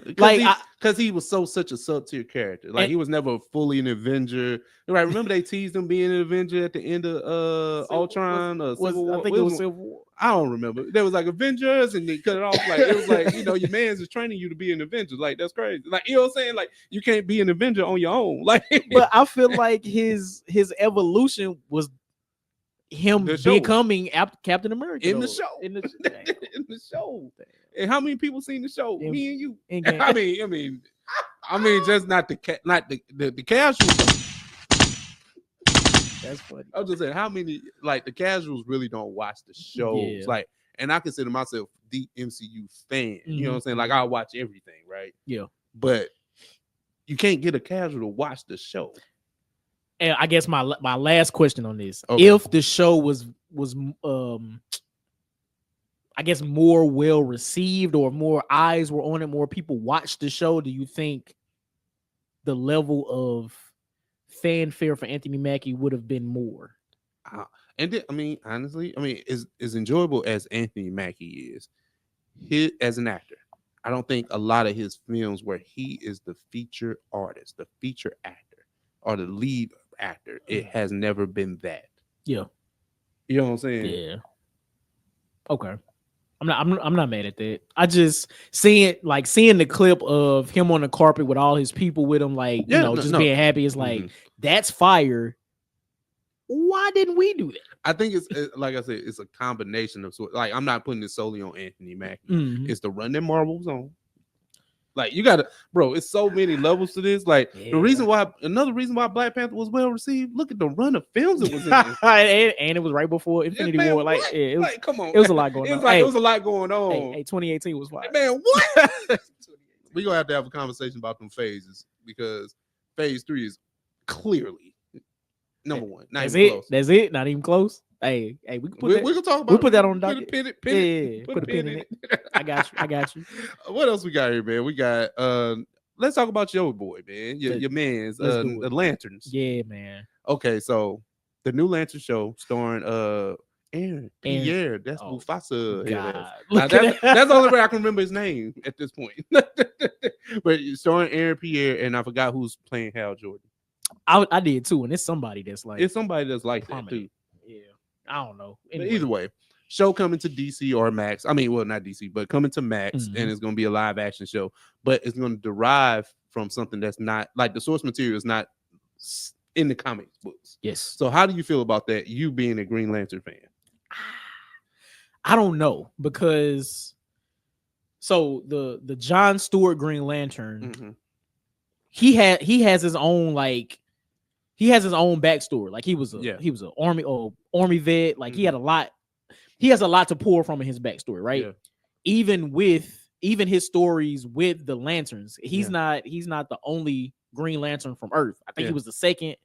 Because he was such a sub-tier character. Like, he was never fully an Avenger. Right? Remember they teased him being an Avenger at the end of Ultron or Civil War? I think it was Civil War. I don't remember. There was like Avengers, and they cut it off. Like, it was like, you know, your man's is training you to be an Avenger. Like, that's crazy. Like, you know what I'm saying? Like, you can't be an Avenger on your own. Like, but I feel like his evolution was him becoming Captain America in the show. In the show. And how many people seen the show? Me and you. I mean, just not the casuals. That's funny. I was just saying, how many, like, the casuals really don't watch the shows. Yeah. Like, and I consider myself the MCU fan. You know what I'm saying? Like, I watch everything, right? Yeah. But you can't get a casual to watch the show. And I guess my last question on this: if the show was I guess more well received, or more eyes were on it, more people watched the show, do you think the level of fanfare for Anthony Mackie would have been more? Honestly, as enjoyable as Anthony Mackie is, as an actor, I don't think a lot of his films where he is the feature artist, the feature actor, or the lead actor, it has never been that. Yeah. You know what I'm saying? Yeah. Okay. I'm not mad at that. I just seeing the clip of him on the carpet with all his people with him, like, being happy. It's like, that's fire. Why didn't we do that? I think it's like I said, it's a combination of sort. Like I'm not putting this solely on Anthony Mackie. Mhm. It's the run that Marvel's on. Like you gotta, bro. It's so many levels to this. Like Yeah. the reason why, another reason why Black Panther was well received. Look at the run of films it was in. and it was right before Infinity Man, War. Like, what? yeah, it was, Like, come on, it was a lot going It was on. like Hey, it was a lot going on. hey, 2018 was fire. Man, what? We're gonna have a conversation about them phases because phase 3 is clearly number one. Not That's even it. close. That's it. Not even close. Hey, we can put that. We can talk about We'll put that on the Put a docket. pin, Yeah, put a pin in it. I got you. What else we got here, man? We got let's talk about your boy, man. Your man's let's do the it. Lanterns. Yeah, man. Okay, so the new Lantern show starring Aaron Pierre. That's oh, Mufasa. God. Now, that's the only way I can remember his name at this point. But starring Aaron Pierre, and I forgot who's playing Hal Jordan. I did too, and it's somebody that's like It's somebody that's like that prominent. too. Yeah, I don't know. But either way, show coming to DC or Max. I mean, well, not DC, but coming to Max, and it's going to be a live action show. But it's going to derive from something that's not like the source material is not in the comic books. Yes. So how do you feel about that? You being a Green Lantern fan? I don't know because so the John Stewart Green Lantern, he has his own he has his own backstory. Like he was a army vet. Like he had a lot. He has a lot to pull from in his backstory, right? Yeah. Even his stories with the Lanterns, he's not the only Green Lantern from Earth. I think he was the second,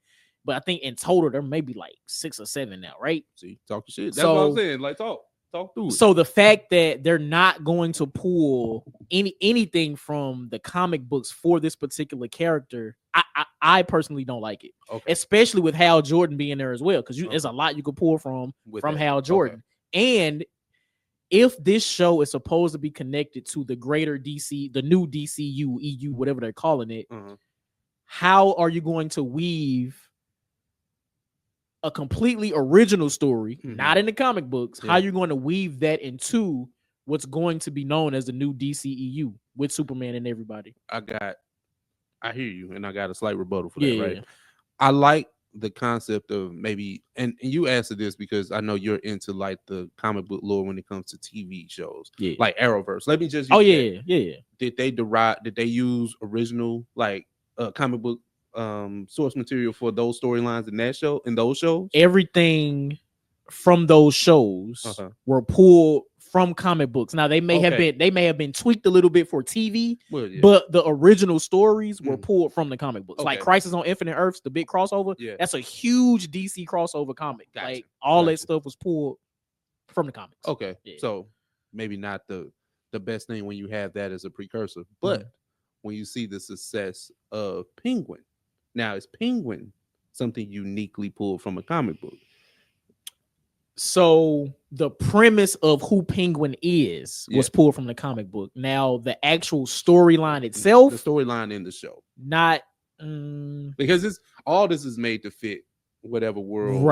but I think in total there may be like 6 or 7 now, right? See, talk your shit. That's what I'm saying. Like talk through it. So the fact that they're not going to pull anything from the comic books for this particular character, I personally don't like it. Okay. Especially with Hal Jordan being there as well, because there's a lot you could pull from Hal Jordan. And if this show is supposed to be connected to the greater DC, the new DCU, EU, whatever they're calling it, how are you going to weave a completely original story, not in the comic books? How are you going to weave that into what's going to be known as the new DCEU with Superman and everybody? I hear you, and I got a slight rebuttal for that, right? I like the concept of maybe, and you answered this because I know you're into like the comic book lore when it comes to TV shows, like Arrowverse. Let me just Did they use original like comic book source material for those storylines in those shows? Everything from those shows were pulled from comic books. Now they may have been tweaked a little bit for TV, but the original stories were pulled from the comic books. Like Crisis on Infinite Earths, the big crossover. That's a huge DC crossover comic. Gotcha. Like all that stuff was pulled from the comics. Okay, so maybe not the best thing when you have that as a precursor, but when you see the success of Penguin, now is Penguin something uniquely pulled from a comic book? So the premise of who Penguin is was pulled from the comic book. Now the actual storyline itself, the storyline in the show, not because all this is made to fit whatever world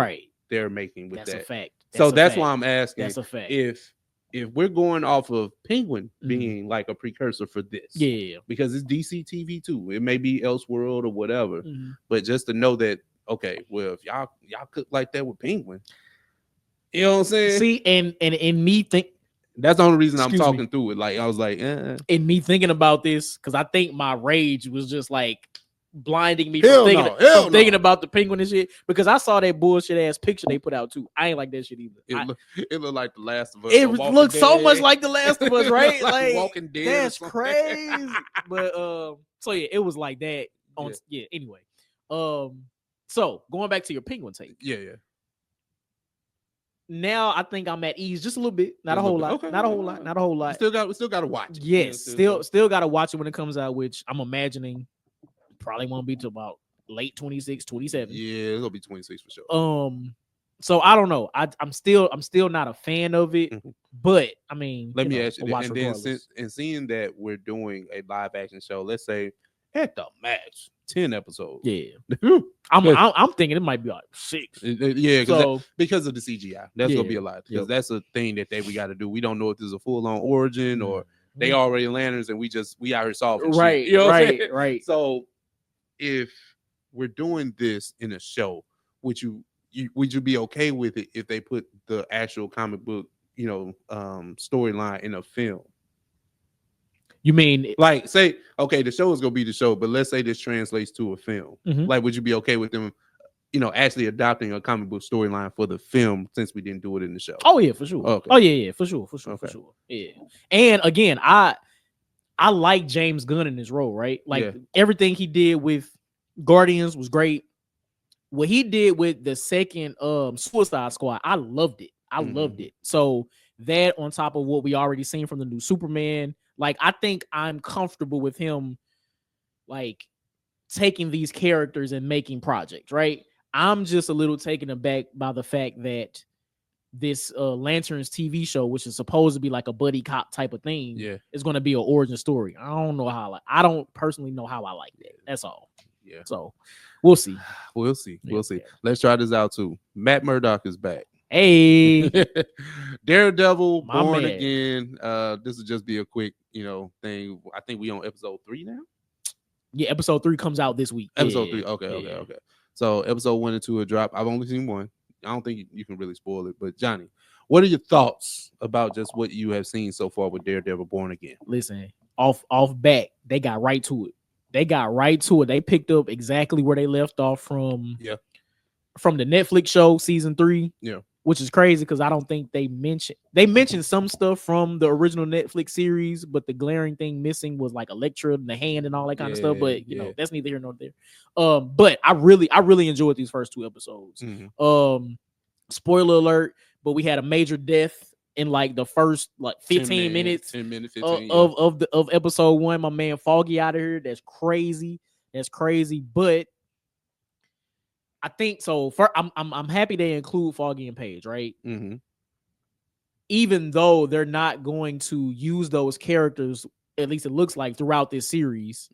they're making with that's that. A fact. That's why I'm asking. That's a fact. If we're going off of Penguin being like a precursor for this, because it's DC TV too. It may be Elseworld or whatever, but just to know that, okay, well, if y'all cook like that with Penguin. You know what I'm saying? See, and me think that's the only reason I'm talking through it. Like I was like, and me thinking about this because I think my rage was just like blinding me from thinking about the Penguin and shit. Because I saw that bullshit ass picture they put out too. I ain't like that shit either. It looked like The Last of Us. It looked so much like The Last of Us, right? like Walking Dead. That's crazy. But so yeah, it was like that. Anyway, so going back to your Penguin take. Now I think I'm at ease just a little bit, not a whole lot, not a whole lot. We still got to watch. Yes, still got to watch it when it comes out, which I'm imagining probably won't be till about late 26, 27. Yeah, it'll be 26 for sure. So I don't know. I'm still not a fan of it, but I mean, let me ask you, and then seeing that we're doing a live action show, let's say at the max 10 episodes. I'm thinking it might be like 6. Because of the CGI, that's gonna be a lot. Because that's a thing that we got to do. We don't know if this is a full-on origin or they already lanterns and we out here solving shit. You know right. So if we're doing this in a show, which you would you be okay with it if they put the actual comic book, storyline in a film? You mean Like, say, okay, the show is gonna be the show, but let's say this translates to a film. Mhm. Like, would you be okay with them, actually adopting a comic book storyline for the film since we didn't do it in the show? Oh yeah, for sure. Okay. Oh yeah, for sure. For Okay. sure. Yeah. And again, I like James Gunn in this role, right? Like everything he did with Guardians was great. What he did with the second Suicide Squad, I loved it. I loved it. So that on top of what we already seen from the new Superman, like I think I'm comfortable with him like taking these characters and making projects, right? I'm just a little taken aback by the fact that this Lanterns TV show, which is supposed to be like a buddy cop type of thing, is going to be an origin story. I don't know how. I don't personally know how I like that. That's all. Yeah. So we'll see. We'll see. Let's try this out too. Matt Murdock is back. Hey, Daredevil, My Born man. Again. This will just be a quick, thing. I think we on episode 3 now. Yeah, episode 3 comes out this week. Episode 3. Yeah. Okay. So episode 1 and 2 will drop. I've only seen 1. I don't think you can really spoil it. But Johnny, what are your thoughts about just what you have seen so far with Daredevil Born Again? Listen, off back, they got right to it. They picked up exactly where they left off from the Netflix show season 3. Yeah. Which is crazy because I don't think they mentioned some stuff from the original Netflix series, but the glaring thing missing was like Elektra and the hand and all that kind of stuff. But you know, that's neither here nor there. But I really enjoyed these first 2 episodes. Spoiler alert, but we had a major death in like the first like 15 minutes 15 of episode 1. My man Foggy out of here. That's crazy. But I think so. I'm happy they include Foggy and Paige, right? Even though they're not going to use those characters, at least it looks like throughout this series.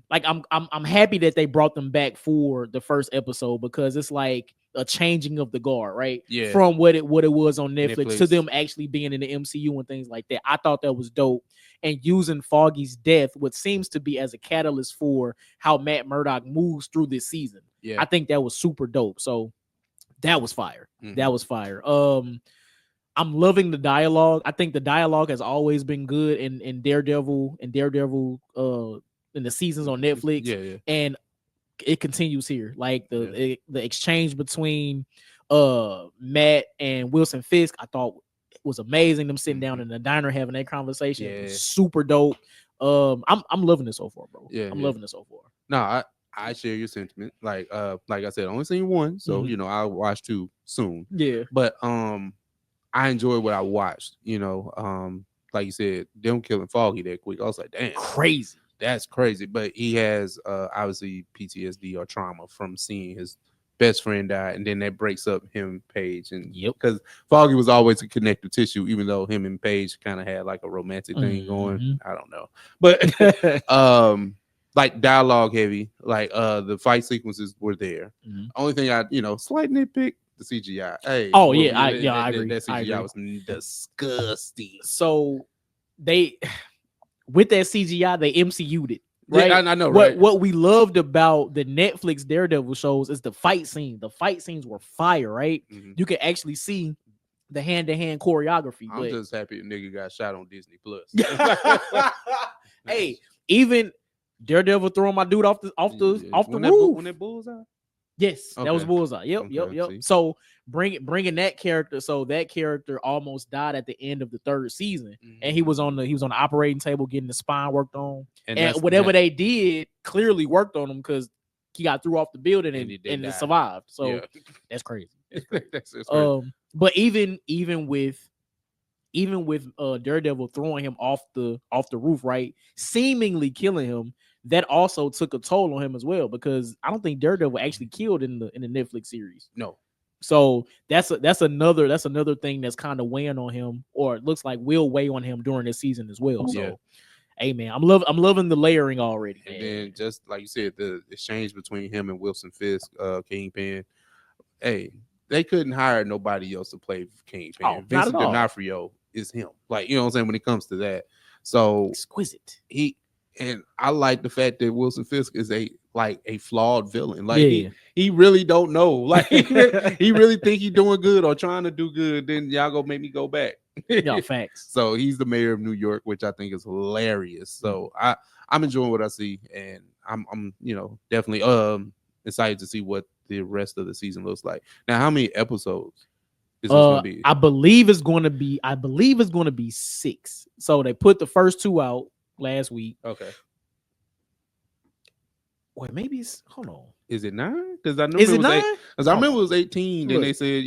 Like I'm happy that they brought them back for the first episode because it's like a changing of the guard, right? Yeah. From what it was on Netflix to them actually being in the MCU and things like that. I thought that was dope. And using Foggy's death, what seems to be as a catalyst for how Matt Murdock moves through this season. Yeah. I think that was super dope. So that was fire. That was fire. I'm loving the dialogue. I think the dialogue has always been good in Daredevil in the seasons on Netflix. Yeah. And it continues here. Like the exchange between Matt and Wilson Fisk, I thought was amazing. Them sitting down in the diner having that conversation. It was super dope. I'm loving this so far, bro. I'm loving this so far. No, I share your sentiment. Like I said, I only seen 1, so I'll watch 2 soon. Yeah. But I enjoyed what I watched. Like you said, them killing Foggy that quick. I was like, damn, crazy. That's crazy. But he has obviously PTSD or trauma from seeing his best friend die, and then that breaks up him, Paige, and because Foggy was always a connective tissue, even though him and Paige kind of had like a romantic thing going. I don't know, but like dialogue heavy, like the fight sequences were there. Only thing I slight nitpick, the CGI. Hey, I agree. That CGI was disgusting. So they with that CGI, they MCU'd it. Right? Yeah, I know, right? What we loved about the Netflix Daredevil shows is the fight scene. The fight scenes were fire, right? You can actually see the hand-to-hand choreography. I'm just happy a nigga got shot on Disney Plus. Hey, even Daredevil throwing my dude off the roof. When that bullseye? Yes, that was Bullseye. Yep. See. So bringing that character, so that character almost died at the end of the 3rd season, and he was on the operating table getting the spine worked on, and whatever they did clearly worked on him because he got threw off the building and it survived. So that's crazy. That's crazy. But even with Daredevil throwing him off the roof, right, seemingly killing him. That also took a toll on him as well because I don't think Daredevil actually killed in the Netflix series. No. So that's another thing that's kind of weighing on him, or it looks like will weigh on him during this season as well. So, hey man, I'm loving the layering already. And then just like you said, the exchange between him and Wilson Fisk, Kingpin. Hey, they couldn't hire nobody else to play Kingpin. Vincent D'Onofrio is him. Like, you know what I'm saying, when it comes to that. So exquisite. And I like the fact that Wilson Fisk is a flawed villain. Like Yeah. he really don't know. Like he really think he doing good or trying to do good. Then y'all go make me go back. Yeah, facts. So he's the mayor of New York, which I think is hilarious. So I'm enjoying what I see, and I'm definitely excited to see what the rest of the season looks like. Now, how many episodes is this gonna be? I believe it's going to be 6. So they put the first 2 out last week. Okay. Wait, maybe it's hold on. Is it 9? Because I know Is it it was 9? Because I remember it was 18. Then Look. they said,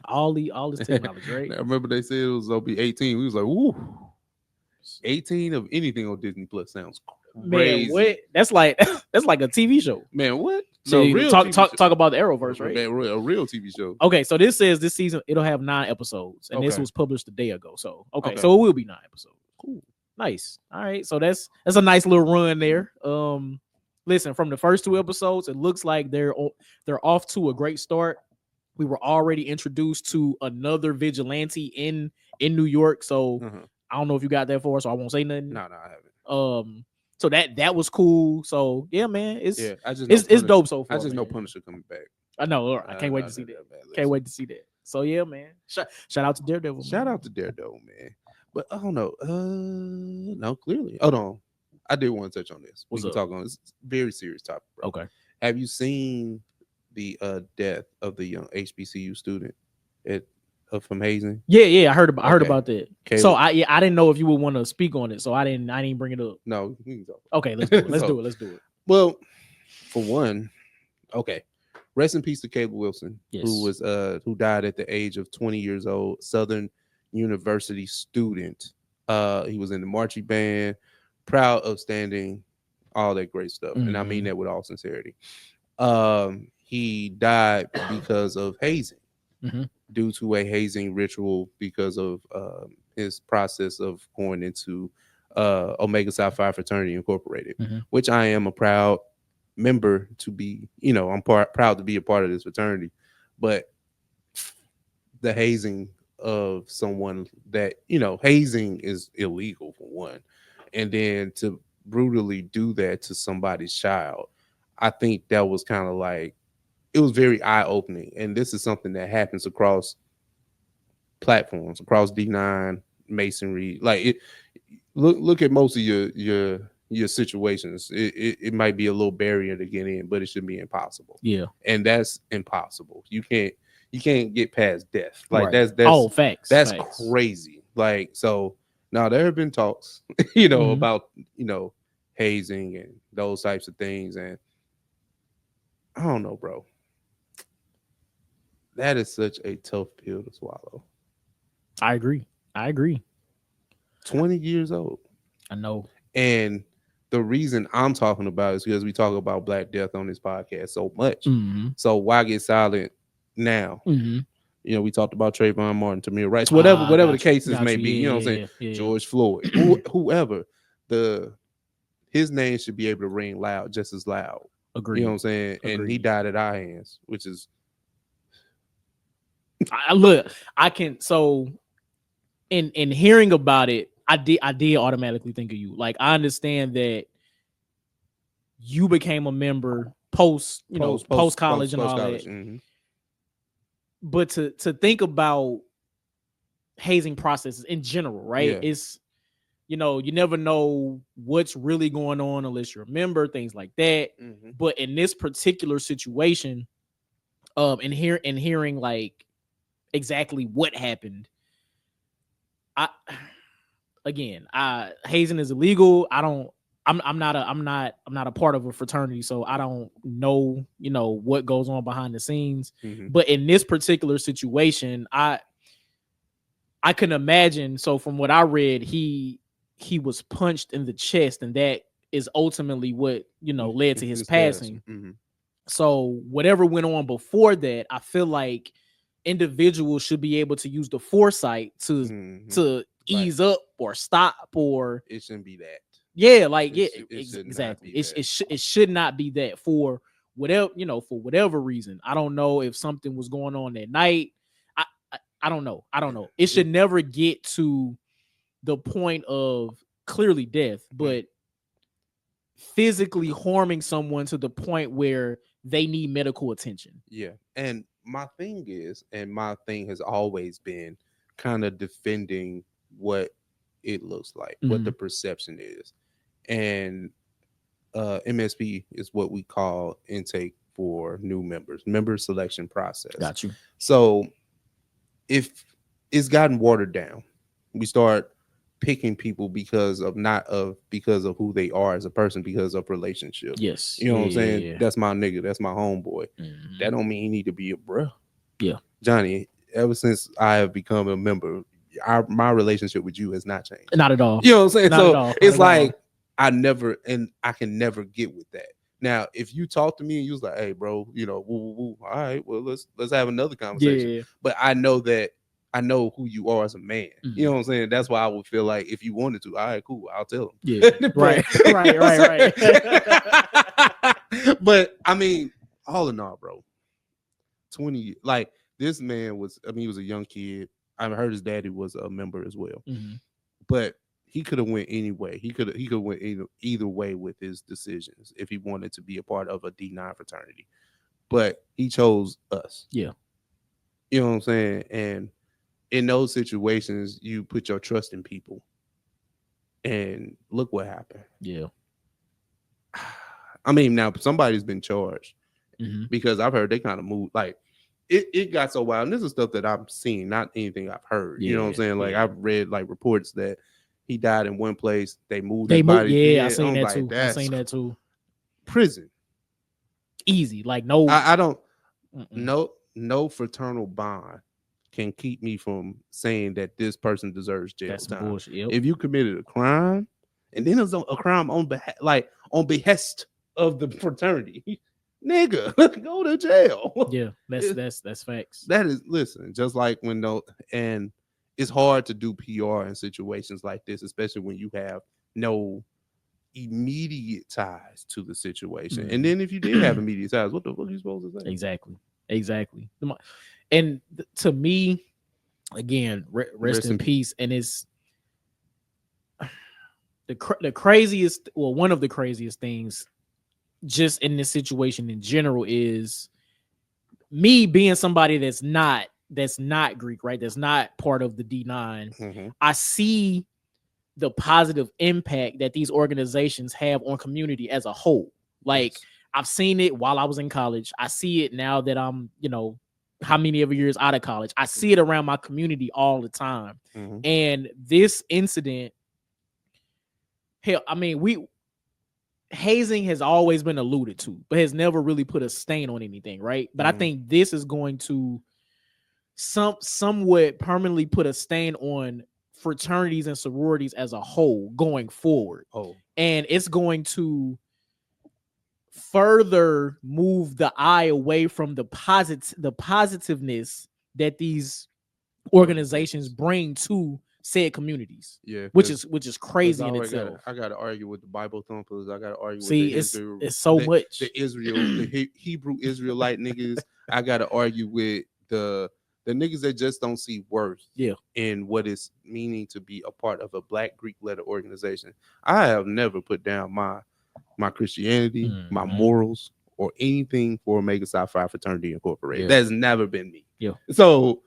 All this technology, right? I remember they said it was gonna be 18. We was like, ooh, 18 of anything on Disney Plus sounds crazy. Man, what? That's like a TV show. Man, what? So No, real talk TV show. talk about the Arrowverse, right? Man, a real TV show. Okay, so this says this season it'll have 9 episodes, and this Okay. was published a day ago. So Okay. so it will be 9 episodes. Cool. Nice. All right, so that's a nice little run there. Listen, from the first 2 episodes, it looks like they're off to a great start. We were already introduced to another vigilante in New York, so I don't know if you got that for us, so I won't say nothing. No, I haven't. So that was cool. So yeah, man, it's dope so far. I just know man. Punisher coming back. I know. I can't wait to see that. Can't wait to see that. So yeah, man. Shout out to DareDevil. Shout out to DareDevil, man. But I don't know. No, clearly. Hold on. I did want to touch on this. We can talk on this very serious topic, bro. Okay. Have you seen the death of the young HBCU student from hazing? Yeah. I heard about that. Caleb. So I didn't know if you would want to speak on it, so I didn't bring it up. No, we can talk. Okay, let's do it. Let's do it. Well, for one, okay. Rest in peace to Caleb Wilson, Yes. who died at the age of 20 years old, Southern University student. He was in the marching band, proud, upstanding, all that great stuff. And I mean that with all sincerity. He died because of hazing, due to a hazing ritual because of his process of going into Omega Psi Phi Fraternity Incorporated, which I am a proud member to be. I'm proud to be a part of this fraternity. But the hazing of someone that, hazing is illegal for one. And then to brutally do that to somebody's child, I think that was kind of like, it was very eye-opening. And this is something that happens across platforms, across D9, Masonry. Like look at most of your situations. It might be a little barrier to get in, but it should be impossible. Yeah. And that's impossible. You can't get past death. Like right. that's facts. That's facts. crazy. Like, so now there have been talks, about, hazing and those types of things. And I don't know, bro. That is such a tough pill to swallow. I agree. 20 years old. I know. And the reason I'm talking about is because we talk about Black Death on this podcast so much. So why get silent now? We talked about Trayvon Martin, Tamir Rice, whatever the cases may be. You know what I'm saying? Yeah. George Floyd, whoever. His name should be able to ring loud, just as loud. Agreed. You know what I'm saying? Agreed. And he died at our hands, which is. I can. So, in hearing about it, I did automatically think of you. Like, I understand that you became a member post college and all that. But to think about hazing processes in general, right? Yeah. It's, you never know what's really going on unless you're a member, things like that. But in this particular situation, and hearing like exactly what happened, hazing is illegal. I'm not a part of a fraternity, so I don't know, what goes on behind the scenes. But in this particular situation, I can imagine. So from what I read, he was punched in the chest, and that is ultimately what led to his passing. So whatever went on before that, I feel like individuals should be able to use the foresight to ease up or stop, or it shouldn't be that. Yeah, like exactly. It should not be that for whatever reason. I don't know if something was going on that night. I don't know. It should never get to the point of clearly death, but physically harming someone to the point where they need medical attention. Yeah. And my thing has always been kind of defending what it looks like, what the perception is. And MSP is what we call intake for new members, member selection process. Got you. So if it's gotten watered down, we start picking people because of who they are as a person, because of relationship. Yes. You know what I'm saying? Yeah. That's my nigga. That's my homeboy. That don't mean he need to be a bruh. Yeah. Johnny, ever since I have become a member, my relationship with you has not changed. Not at all. You know what I'm saying? Not So at all. it's Not at like I can never get with that. Now, if you talk to me and you was like, "Hey, bro, you know, woo, woo, woo. All right, well, let's have another conversation." Yeah. But I know who you are as a man. You know what I'm saying? That's why I would feel like if you wanted to, all right, cool, I'll tell him. Yeah. Right. Right. But I mean, all in all, bro, 20, like this man was, he was a young kid. I heard his daddy was a member as well. But he could have went any way. He could went either way with his decisions if he wanted to be a part of a D9 fraternity. But he chose us. Yeah. You know what I'm saying? And in those situations, you put your trust in people. And look what happened. Yeah. I mean, now somebody's been charged because I've heard they kind of moved. Like it got so wild. And this is stuff that I've seen, not anything I've heard. You know what I'm saying? Like I've read like reports that he died in one place. They moved his body. Yeah, I seen that too. I seen that too. Prison. Easy. Like no. I don't. No fraternal bond can keep me from saying that this person deserves jail That's time. bullshit. Yep. If you committed a crime, and then it's a crime on behest of the fraternity, nigga, go to jail. Yeah, that's facts. That is, listen, just like and it's hard to do PR in situations like this, especially when you have no immediate ties to the situation. And then if you did have immediate ties, what the fuck are you supposed to say? Exactly. And to me, again, rest in peace. And it's the craziest, well, one of the craziest things just in this situation in general is me being somebody that's not Greek, right? That's not part of the D9. I see the positive impact that these organizations have on community as a whole. Like I've seen it while I was in college. I see it now that I'm, how many of years out of college. I see it around my community all the time. And this incident, hell, I mean, hazing has always been alluded to, but has never really put a stain on anything, right? But I think this is going to somewhat permanently put a stain on fraternities and sororities as a whole going forward. And it's going to further move the eye away from the positiveness that these organizations bring to said communities. Yeah, which is crazy in itself. I got to argue with the Bible thumpers. I got to argue with it's so much the Hebrew Israelite niggas. I got to argue with the niggas that just don't see worth in what it's meaning to be a part of a Black Greek letter organization. I have never put down my Christianity, my morals, or anything for Omega Psi Phi Fraternity Incorporated. That's never been me. So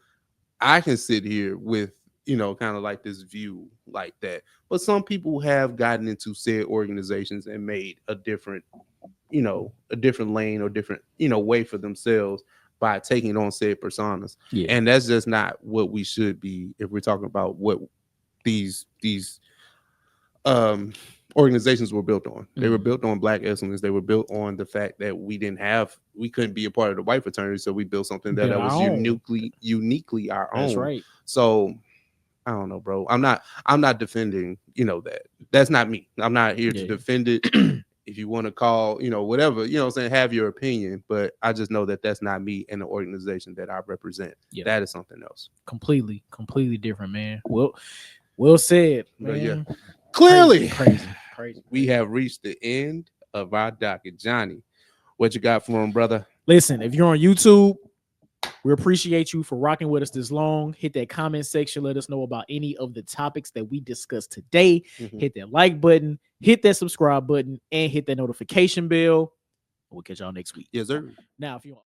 I can sit here with, kind of like this view like that. But some people have gotten into said organizations and made a different lane or different, way for themselves by taking on said personas. And that's just not what we should be if we're talking about what these organizations were built on. They were built on Black excellence. They were built on the fact that we couldn't be a part of the white fraternity, so we built something that was uniquely our own. That's right. So I don't know, bro. I'm not defending, that. That's not me. I'm not here to defend it. If you want to call, whatever, have your opinion, but I just know that that's not me and the organization that I represent. That is something else. Completely different, man. Well said, man. But clearly, crazy. We have reached the end of our docket. Johnny, what you got for him, brother? Listen, if you're on YouTube, We appreciate you for rocking with us this long. Hit that comment section. Let us know about any of the topics that we discussed today. Mhm. Hit that like button, hit that subscribe button, and hit that notification bell. We'll catch y'all next week. Yes, sir. Now, if you want